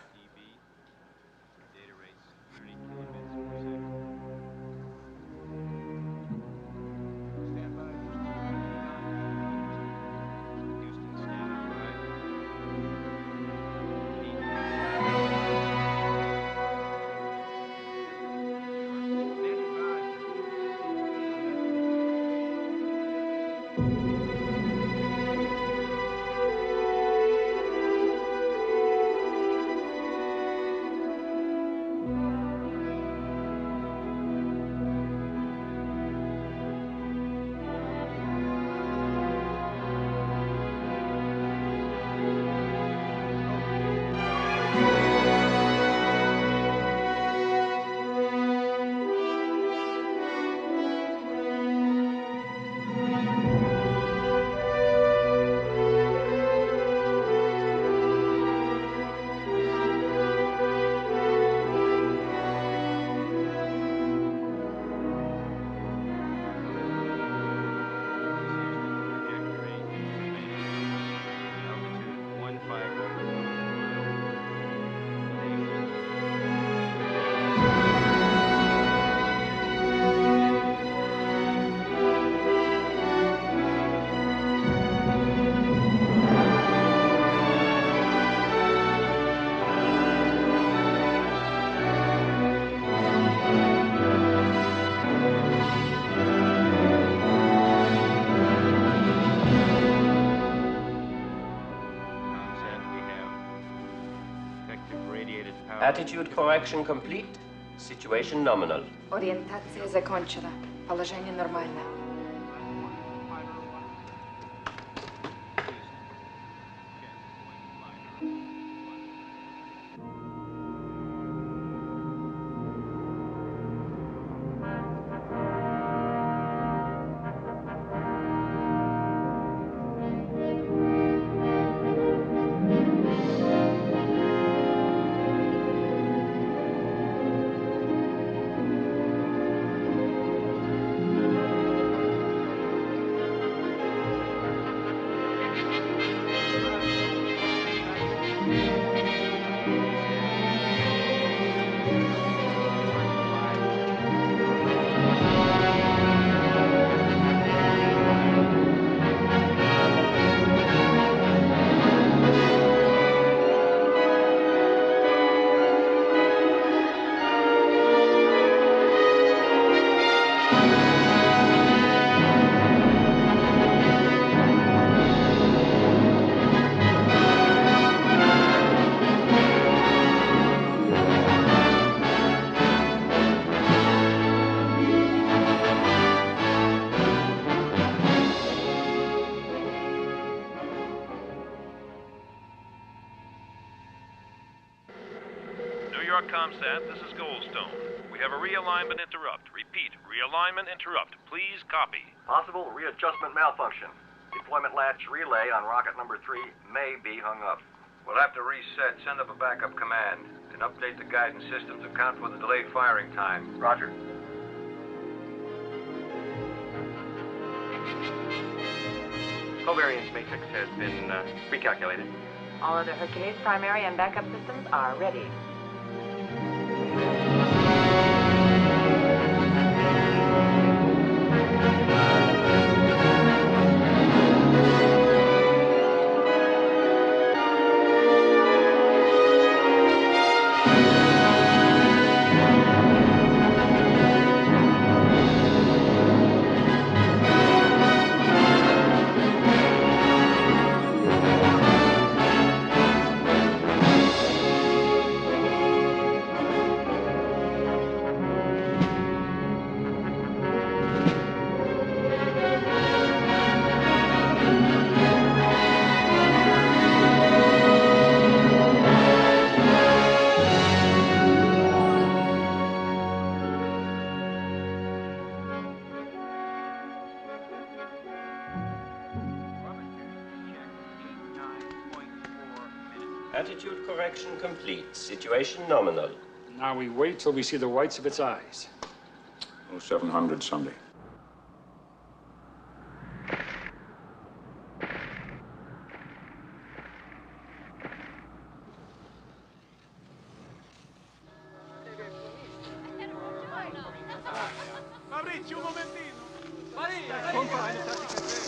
Attitude correction complete. Situation nominal.
Ориентация закончена. Положение нормальное.
Comsat, this is Goldstone. We have a realignment interrupt. Repeat, realignment interrupt. Please copy.
Possible readjustment malfunction. Deployment latch relay on rocket number 3 may be hung up.
We'll have to reset, send up a backup command, and update the guidance system to account for the delayed firing time.
Roger.
Covariance matrix has been recalculated.
All other Hercules primary and backup systems are ready.
Attitude correction complete. Situation nominal.
Now we wait till we see the whites of its eyes.
0700 Sunday.
Fabrizio, un momentino. Maria, compra eine Tasse Kaffee.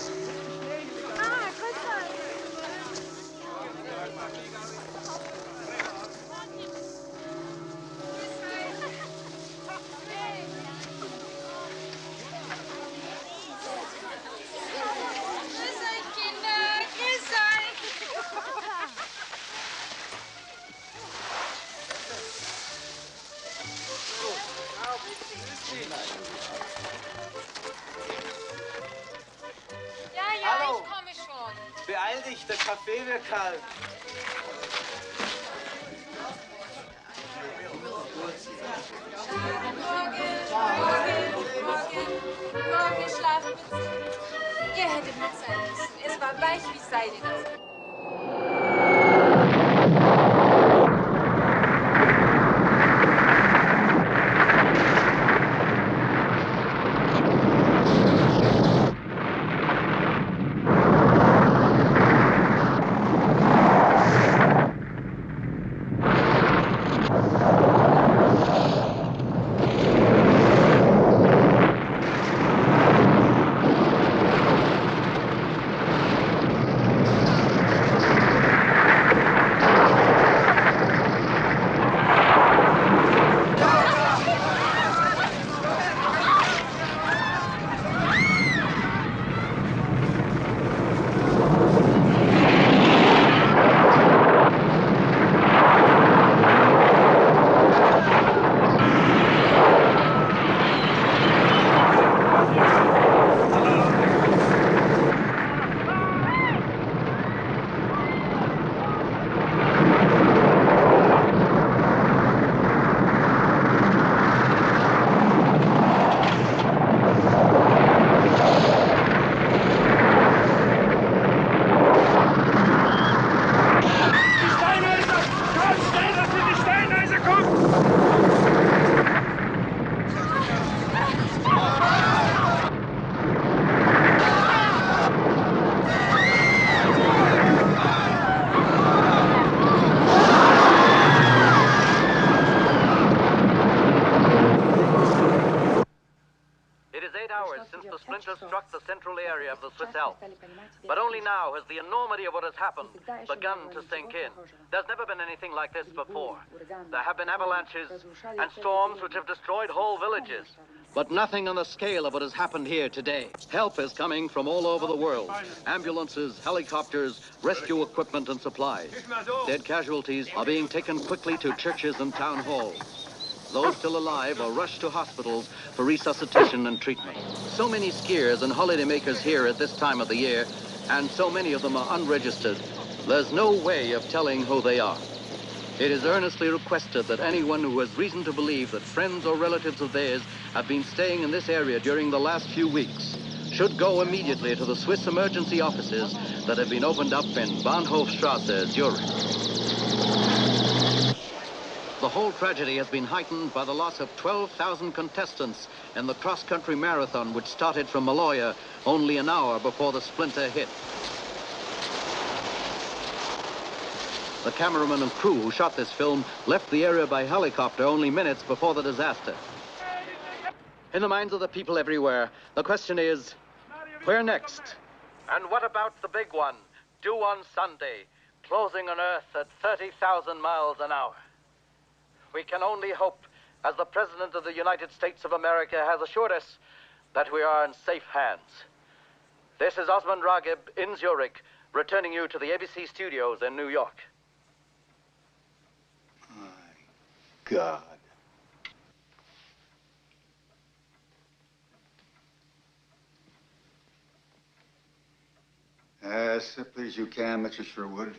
Hallo. Ich komme schon.
Beeil dich, der Kaffee wird kalt.
Morgen schlafen mit. Ihr hättet mit sein müssen. Es war weich wie Seide.
8 hours since the splinter struck the central area of the Swiss Alps. But only now has the enormity of what has happened begun to sink in. There's never been anything like this before. There have been avalanches and storms which have destroyed whole villages. But nothing on the scale of what has happened here today. Help is coming from all over the world. Ambulances, helicopters, rescue equipment and supplies. Dead casualties are being taken quickly to churches and town halls. Those still alive are rushed to hospitals for resuscitation and treatment. So many skiers and holidaymakers here at this time of the year, and so many of them are unregistered, there's no way of telling who they are. It is earnestly requested that anyone who has reason to believe that friends or relatives of theirs have been staying in this area during the last few weeks should go immediately to the Swiss emergency offices that have been opened up in Bahnhofstrasse, Zurich. The whole tragedy has been heightened by the loss of 12,000 contestants in the cross-country marathon which started from Maloja only an hour before the splinter hit. The cameraman and crew who shot this film left the area by helicopter only minutes before the disaster. In the minds of the people everywhere, the question is, where next? And what about the big one, due on Sunday, closing on Earth at 30,000 miles an hour? We can only hope, as the President of the United States of America has assured us, that we are in safe hands. This is Osmond Ragib in Zurich, returning you to the ABC studios in New York.
God.
As simply as you can, Mr. Sherwood.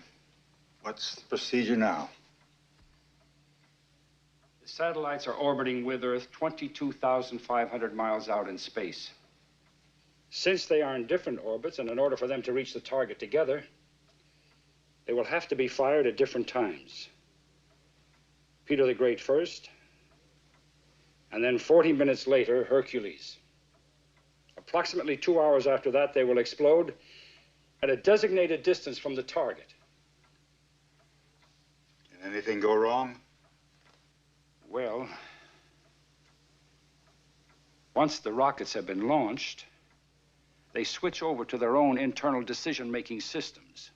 What's the procedure now?
The satellites are orbiting with Earth 22,500 miles out in space. Since they are in different orbits, and in order for them to reach the target together, they will have to be fired at different times. Peter the Great first, and then 40 minutes later, Hercules. Approximately 2 hours after that, they will explode at a designated distance from the target.
Can anything go wrong?
Well, once the rockets have been launched, they switch over to their own internal decision-making systems.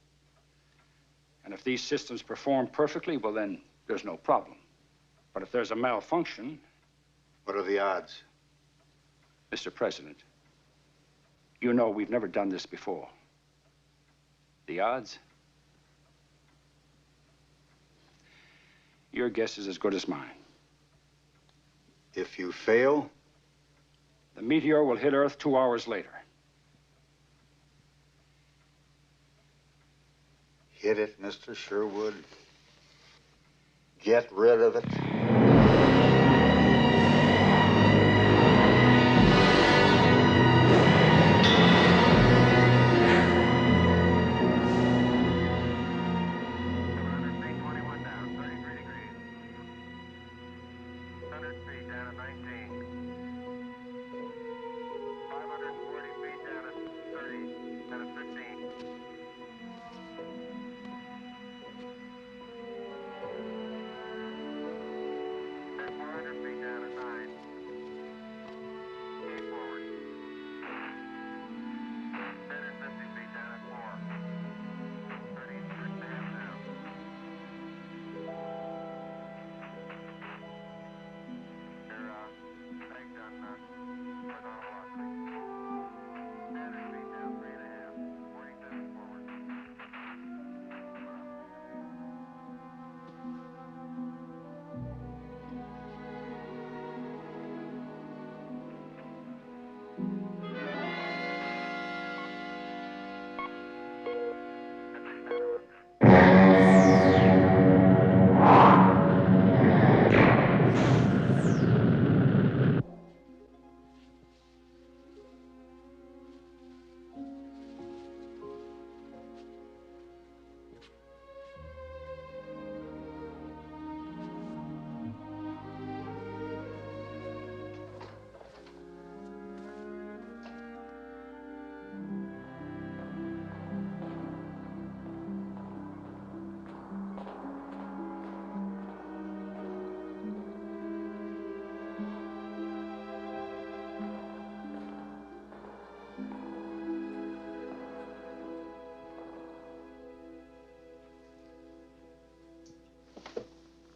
And if these systems perform perfectly, well, then there's no problem. But if there's a malfunction...
What are the odds?
Mr. President, you know we've never done this before. The odds? Your guess is as good as mine.
If you fail?
The meteor will hit Earth 2 hours later.
Hit it, Mr. Sherwood. Get rid of it.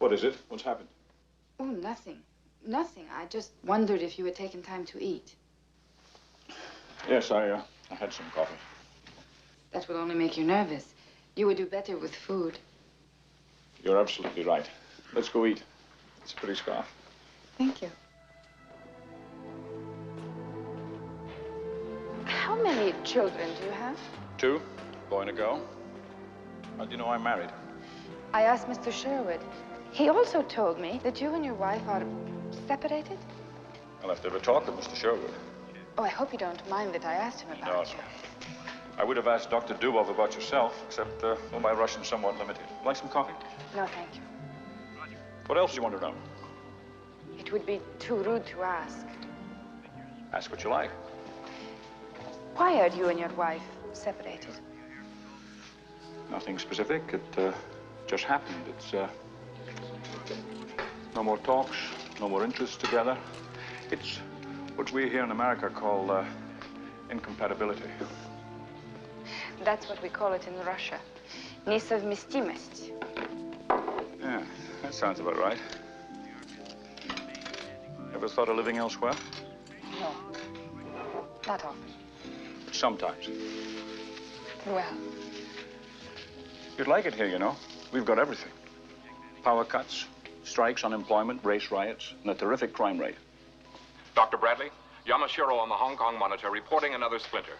What is it? What's happened?
Oh, nothing. Nothing. I just wondered if you had taken time to eat.
Yes, I had some coffee.
That will only make you nervous. You would do better with food.
You're absolutely right. Let's go eat. It's a pretty scarf.
Thank you. How many children do you have?
2, boy and a girl. How do you know I'm married?
I asked Mr. Sherwood. He also told me that you and your wife are separated.
I'll have to have a talk with Mr. Sherwood.
Oh, I hope you don't mind that I asked him about you.
I would have asked Dr. Dubov about yourself, except my Russian's somewhat limited. Like some coffee?
No, thank you.
What else do you want to know?
It would be too rude to ask.
Ask what you like.
Why are you and your wife separated?
Nothing specific. It just happened. It's no more talks, no more interests together. It's what we here in America call incompatibility.
That's what we call it in Russia. Nesovmestimость.
Yeah, that sounds about right. Ever thought of living elsewhere?
No, not often.
Sometimes.
Well,
you'd like it here, you know. We've got everything. Power cuts, strikes, unemployment, race riots, and a terrific crime rate.
Dr. Bradley, Yamashiro on the Hong Kong monitor reporting another splinter.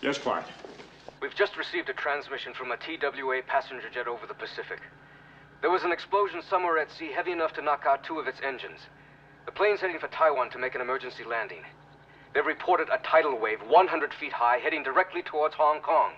Yes, quiet.
We've just received a transmission from a TWA passenger jet over the Pacific. There was an explosion somewhere at sea heavy enough to knock out 2 of its engines. The plane's heading for Taiwan to make an emergency landing. They've reported a tidal wave 100 feet high heading directly towards Hong Kong.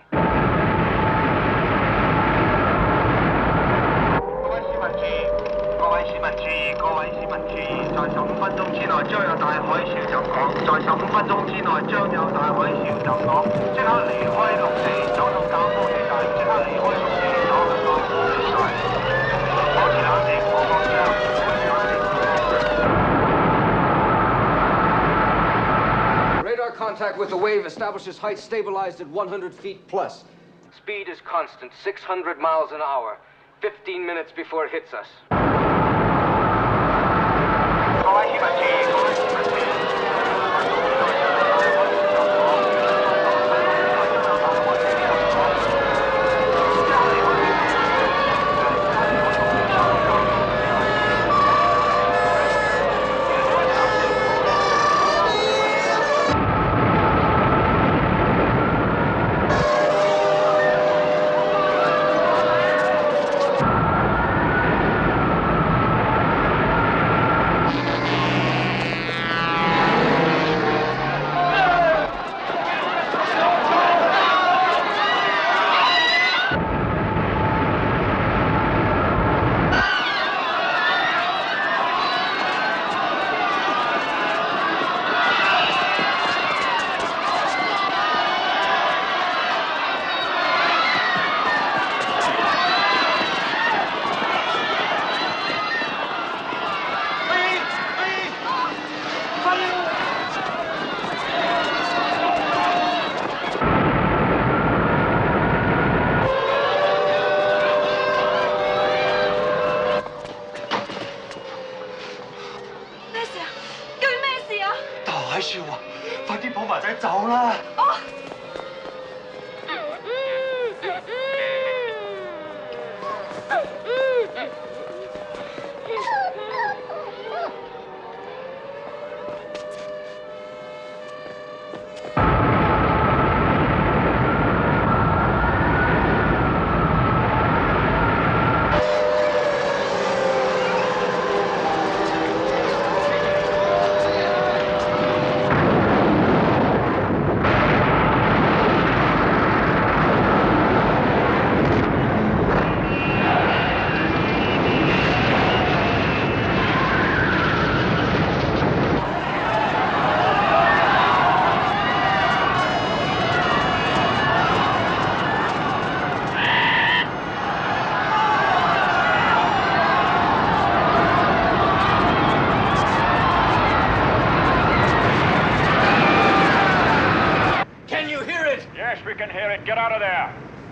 各位市民注意，各位市民注意，在15分鐘之內將有大海嘯襲港，在15分鐘之內將有大海嘯襲港，即刻離開陸地，走到教科地帶，即刻離開陸地，走到教科地帶。保持冷靜，我講聲，保持冷靜。
Radar contact with the wave establishes height stabilized at 100 feet plus.
Speed is constant, 600 miles an hour. 15 minutes before it hits us.
各位市民注意，各位市民注意。 各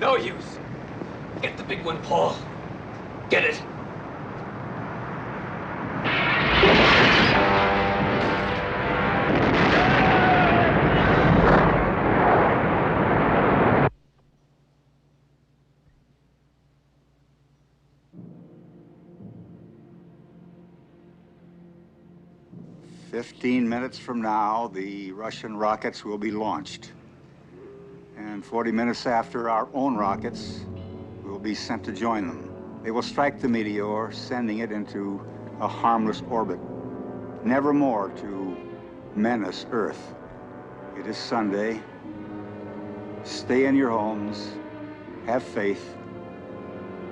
No use. Get the big one, Paul. Get it.
"15 minutes from now, the Russian rockets will be launched. And 40 minutes after, our own rockets will be sent to join them. They will strike the Meteor, sending it into a harmless orbit, never more to menace Earth. It is Sunday. Stay in your homes. Have faith.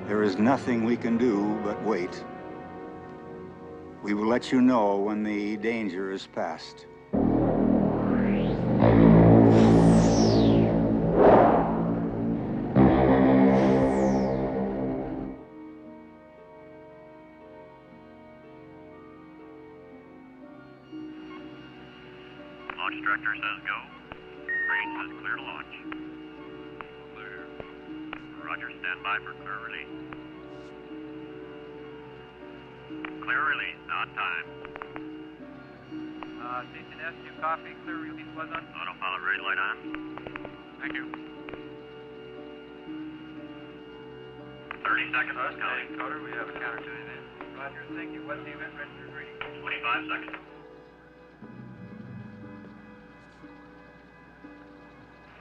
There is nothing we can do but wait. We will let you know when the danger is past."
Launch director says go. Range says clear to launch. Clear. Roger, stand by for clear release. Clear release, on time.
Station S, you copy. Clear release was on.
Autopilot ready light on. Thank you. 30 seconds.
Counting. Coder, we have a counter to it in. Roger, thank you. What's the event registered reading?
25 seconds.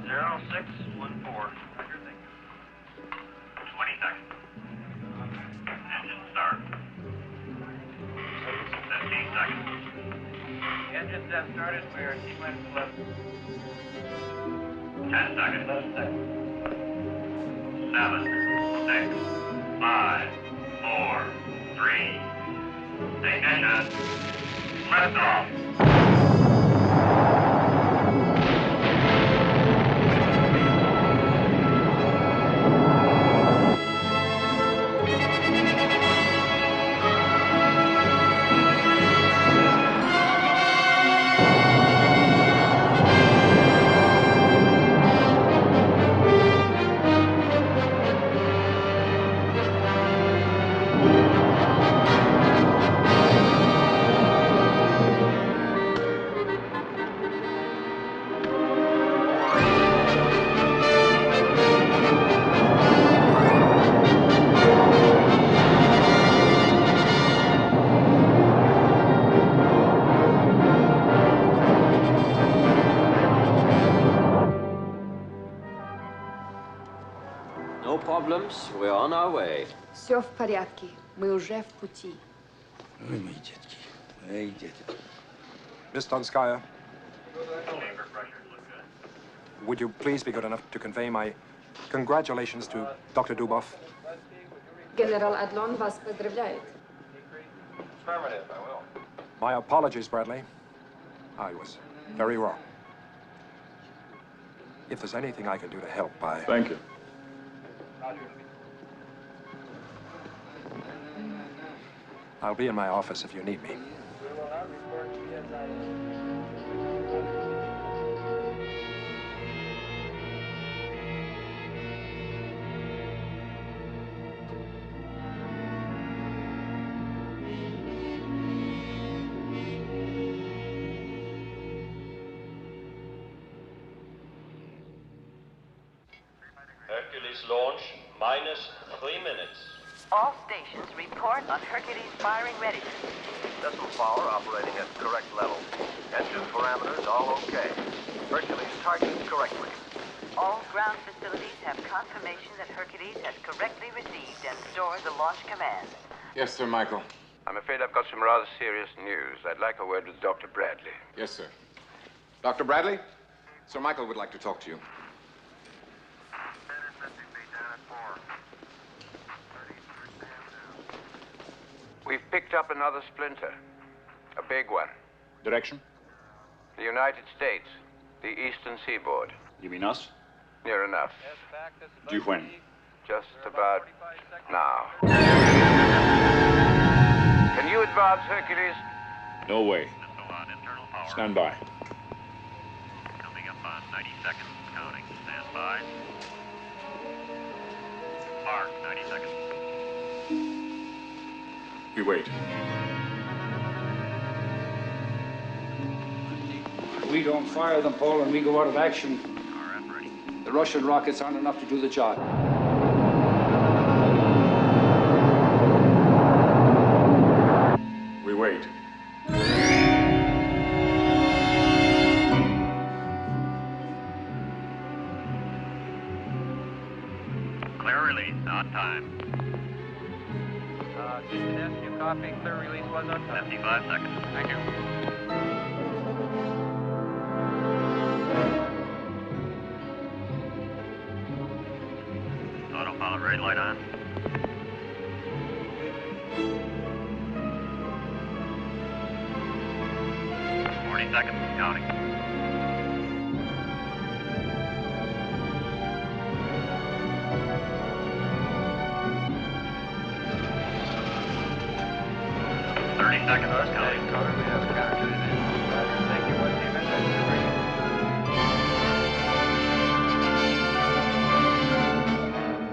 0614.
Roger, thank you.
20 seconds. Engine start. 15 seconds.
Engines have started. We are T-minus 11.
10 seconds.
11 seconds.
7, 6, 5, 4, 3. Ignition. Lift off.
No problems. We're on our way.
Все в порядке. Мы уже в пути.
Ой, мои детки. Эй, детки.
Miss Donskaya, would you please be good enough to convey my congratulations to Dr. Dubov?
Генерал Адлон вас поздравляет.
Affirmative, I will.
My apologies, Bradley. I was very wrong. If there's anything I can do to help,
Thank you.
I'll be in my office if you need me.
Hercules launch, -3 minutes.
All stations report on Hercules firing readiness.
Vessel power operating at correct level. Engine parameters all okay. Hercules targeted correctly.
All ground facilities have confirmation that Hercules has correctly received and stored the launch command.
Yes, Sir Michael.
I'm afraid I've got some rather serious news. I'd like a word with Dr. Bradley.
Yes, sir. Dr. Bradley, Sir Michael would like to talk to you.
We've picked up another splinter. A big one.
Direction?
The United States. The eastern seaboard.
You mean us?
Near enough.
Due when?
Just about now. Can you advance, Hercules?
No way. Stand by.
Coming up on 90 seconds. Counting. Stand by. Mark, 90 seconds.
We wait.
We don't fire them, Paul, and we go out of action.
RF ready.
The Russian rockets aren't enough to do the job.
We wait.
Clear release, on time.
Houston S, you copy. Clear release was on time.
55 seconds.
Thank you.
Autopilot red light on. 40 seconds, counting. Seconds, counting.
We have captured it. Thank you. What's the event?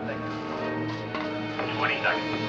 Thank you. 20 seconds.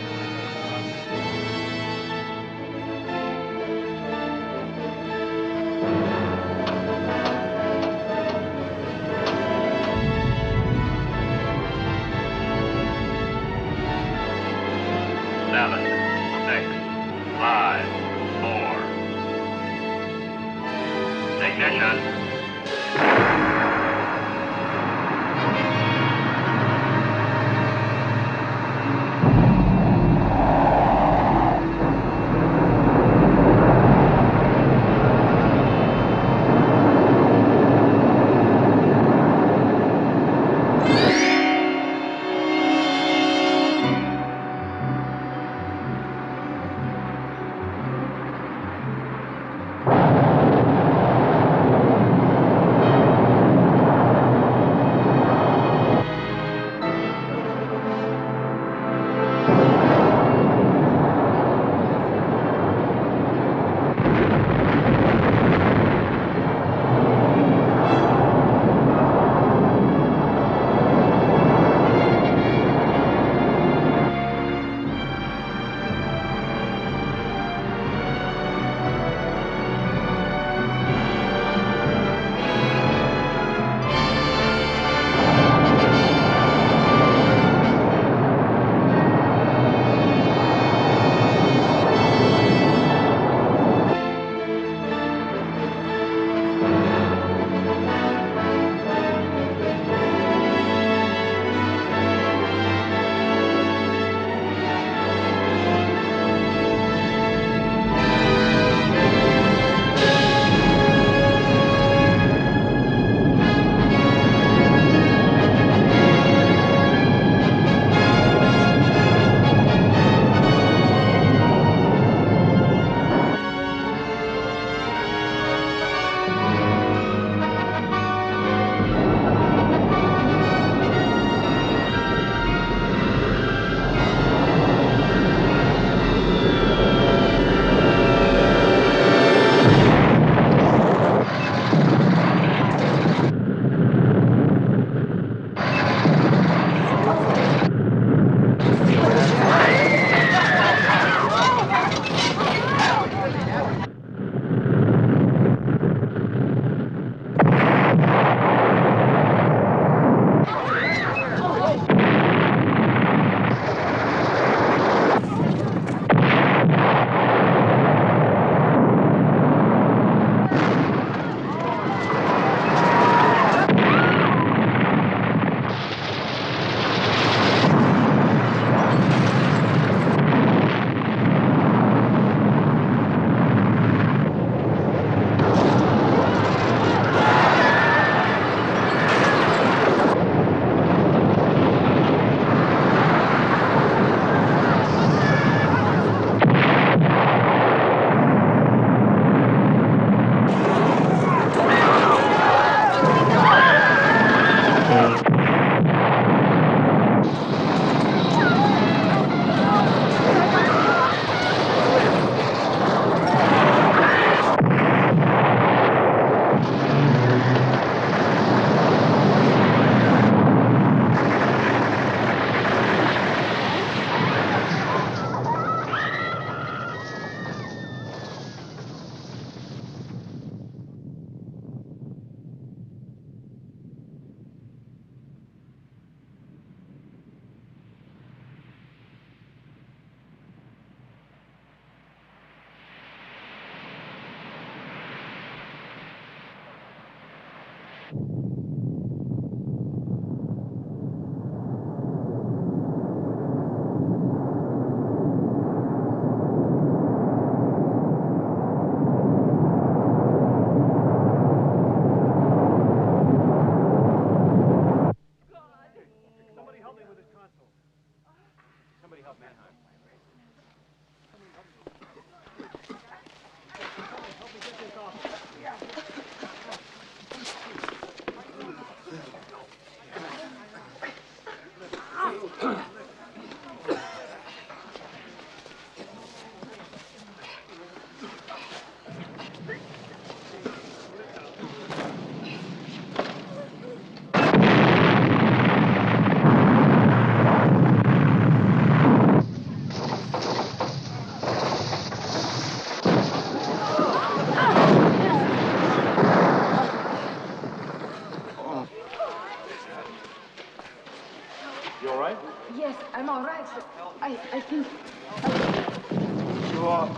All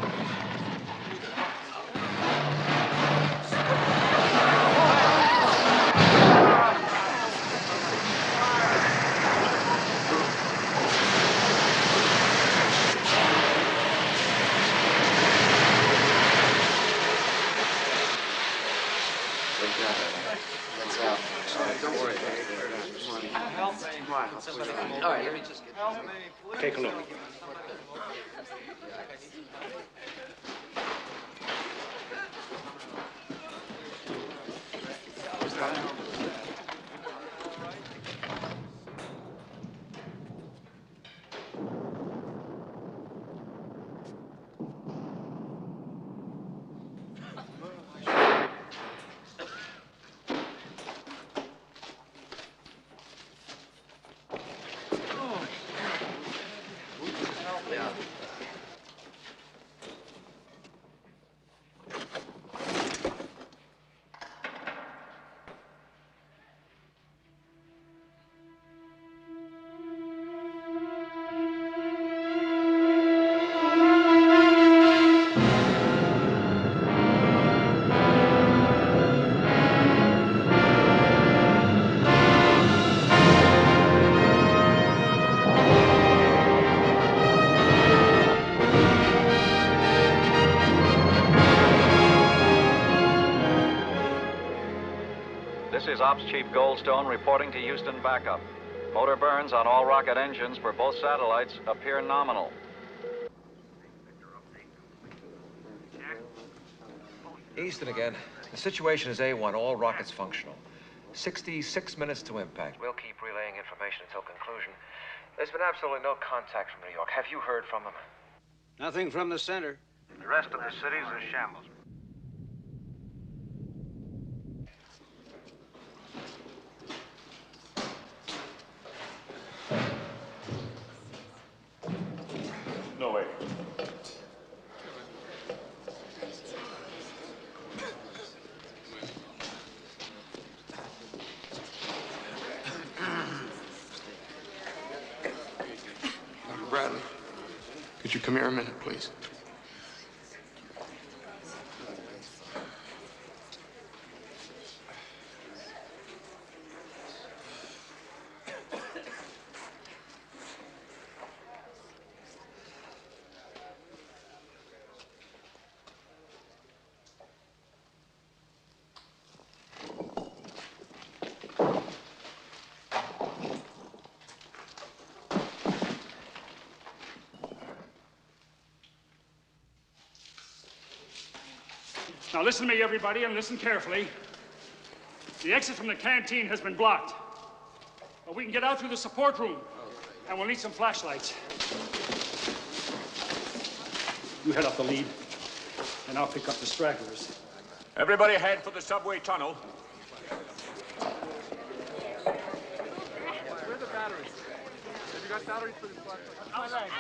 right, let me just get...
Take a look.
This is Ops Chief Goldstone reporting to Houston backup. Motor burns on all rocket engines for both satellites appear nominal.
Easton again. The situation is A1, all rockets functional. 66 minutes to impact. We'll keep relaying information until conclusion. There's been absolutely no contact from New York. Have you heard from them?
Nothing from the center.
The rest of the city's a shambles.
No way.
Dr. Bradley, could you come here a minute, please?
Now listen to me, everybody, and listen carefully. The exit from the canteen has been blocked. But we can get out through the support room, and we'll need some flashlights. You head up the lead, and I'll pick up the stragglers.
Everybody head for the subway tunnel.
Where are the batteries? Have you got batteries for this flashlight?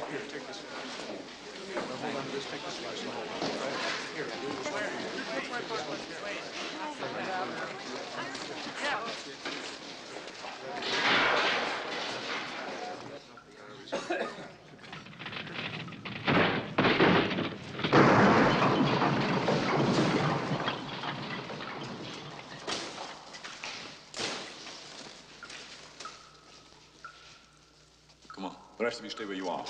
Here, take this. Hold on to this. Take this flashlight. Here, do this one. Take my flashlight.
Come on. The rest of you stay where you are.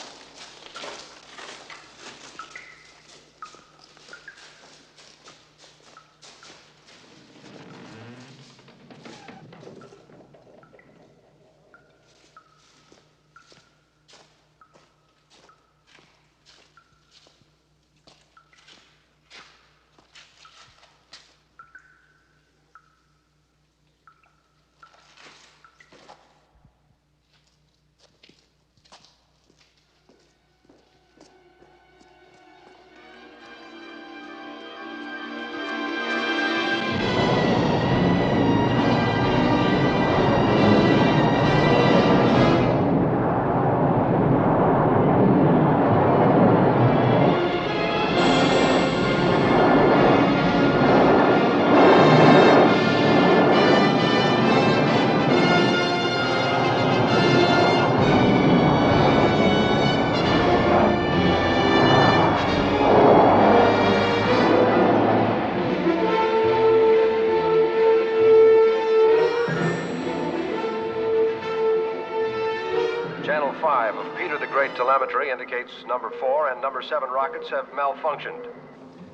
telemetry indicates number 4 and number 7 rockets have malfunctioned.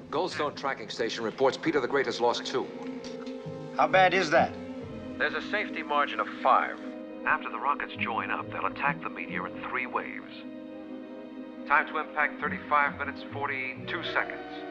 Goldstone Tracking Station reports Peter the Great has lost 2.
How bad is that?
There's a safety margin of 5.
After the rockets join up, they'll attack the Meteor in 3 waves. Time to impact 35 minutes, 42 seconds.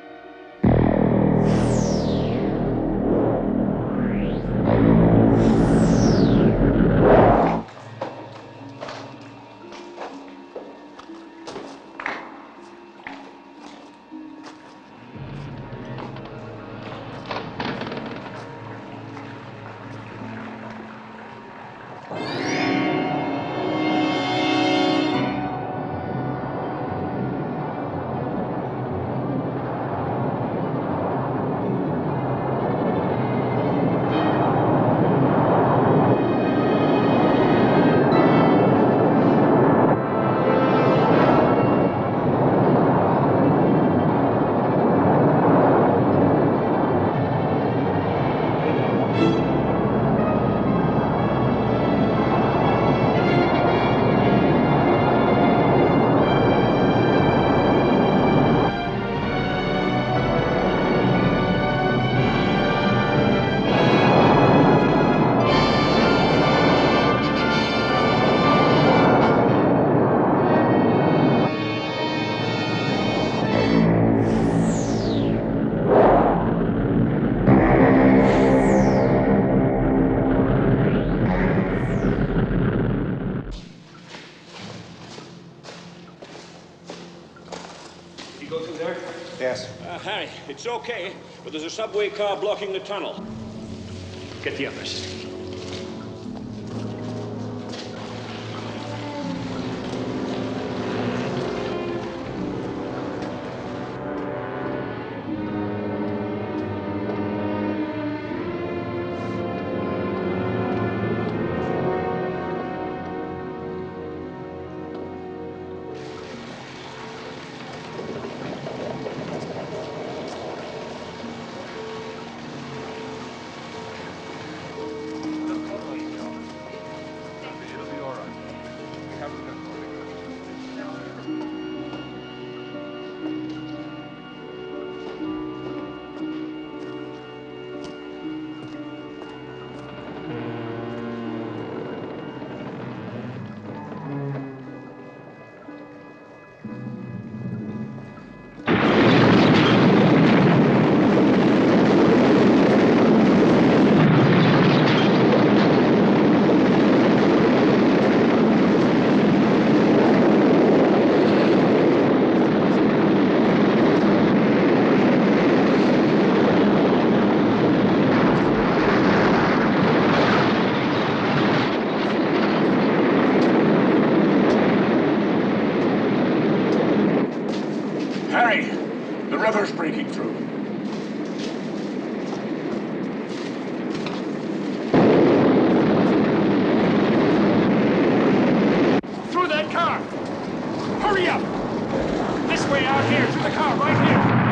Harry, it's okay, but there's a subway car blocking the tunnel.
Get the others. breaking through. Through that car! Hurry up! This way out here, to the car, right here!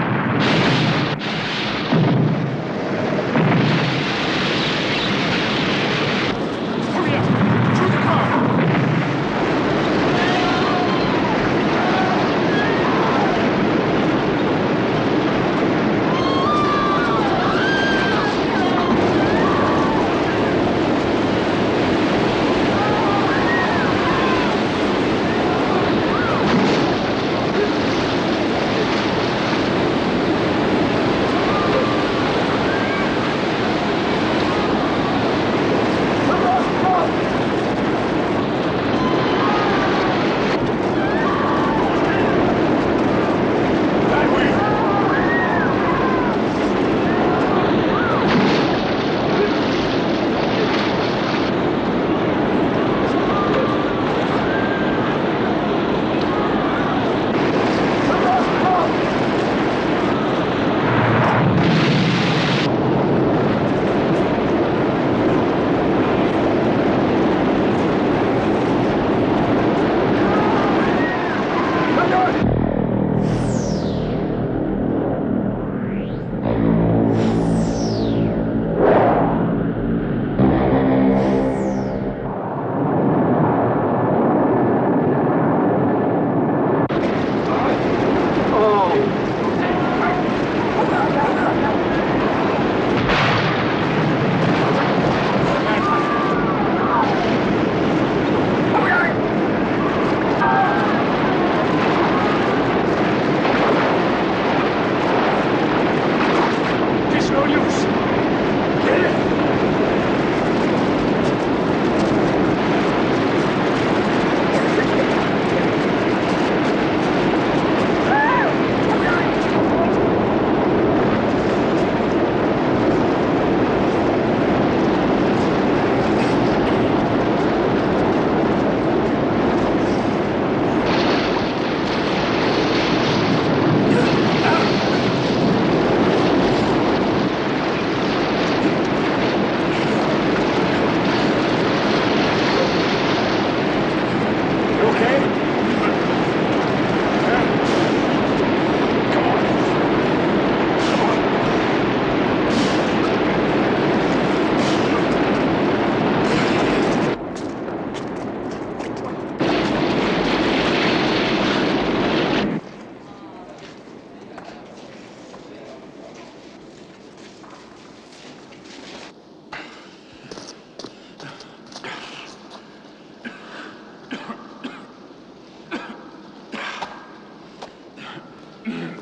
Come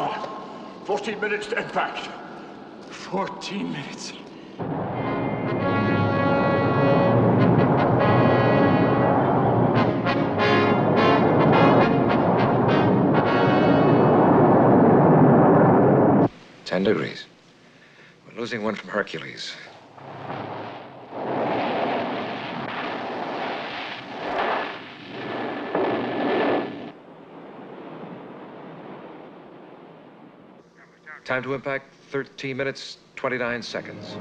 on. 14 minutes to impact. 14 minutes.
$10. We're losing one from Hercules. Time to impact, 13 minutes, 29 seconds.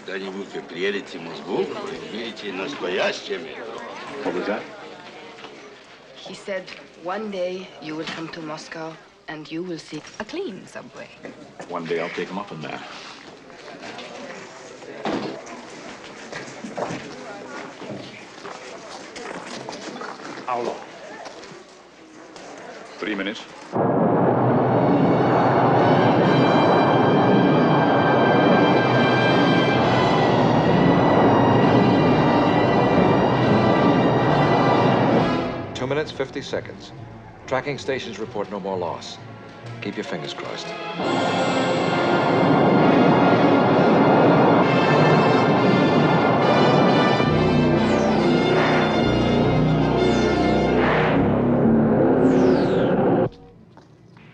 Когда-нибудь вы приедете в Москву, вы увидите настоящее метро.
What was that?
He said, one day you will come to Moscow and you will see a clean subway.
One day I'll take him up on that. How long? 3 minutes.
Minutes, 50 seconds. Tracking stations report no more loss. Keep your fingers crossed.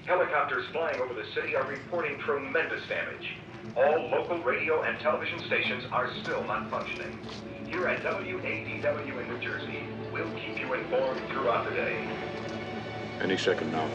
Helicopters flying over the city are reporting tremendous damage. All local radio and television stations are still not functioning. Here at WADW in New Jersey, we'll keep you informed throughout the day.
Any second now.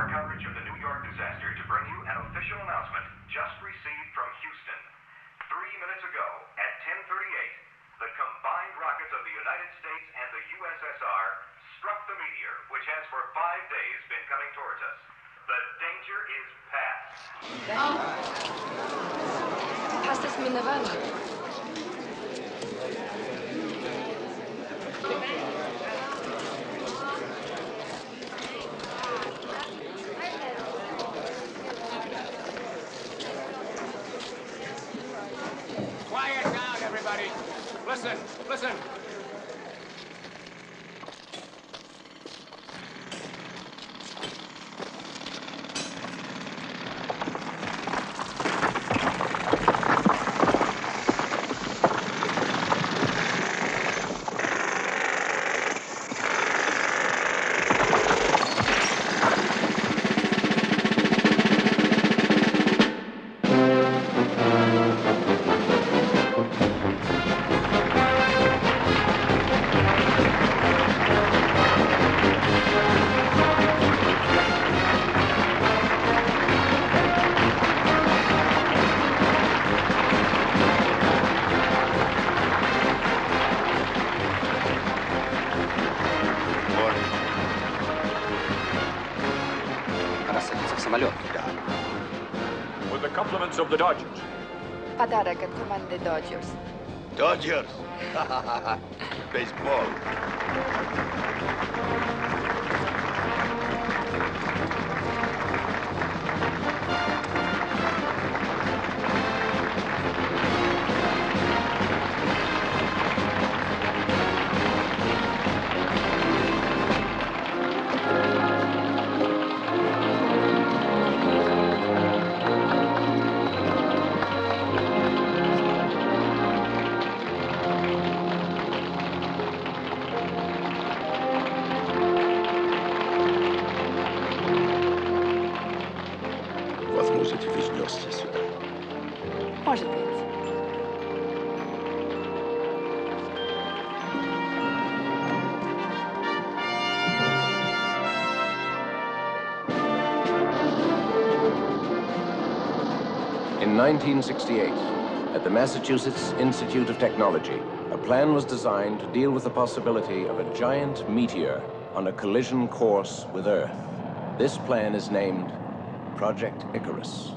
our coverage of the New York disaster to bring you an official announcement just received from Houston. 3 minutes ago, at 10:38, the combined rockets of the United States and the USSR struck the meteor, which has for 5 days been coming towards us. The danger is past.
Passt es Mineral?
Quiet down, everybody. Listen, listen.
With the compliments of the Dodgers.
Подарок от команды Dodgers.
Dodgers. Baseball. Возможно, ты вернешься сюда.
Может быть.
In 1968, at the Massachusetts Institute of Technology, a plan was designed to deal with the possibility of a giant meteor on a collision course with Earth. This plan is named Project Icarus.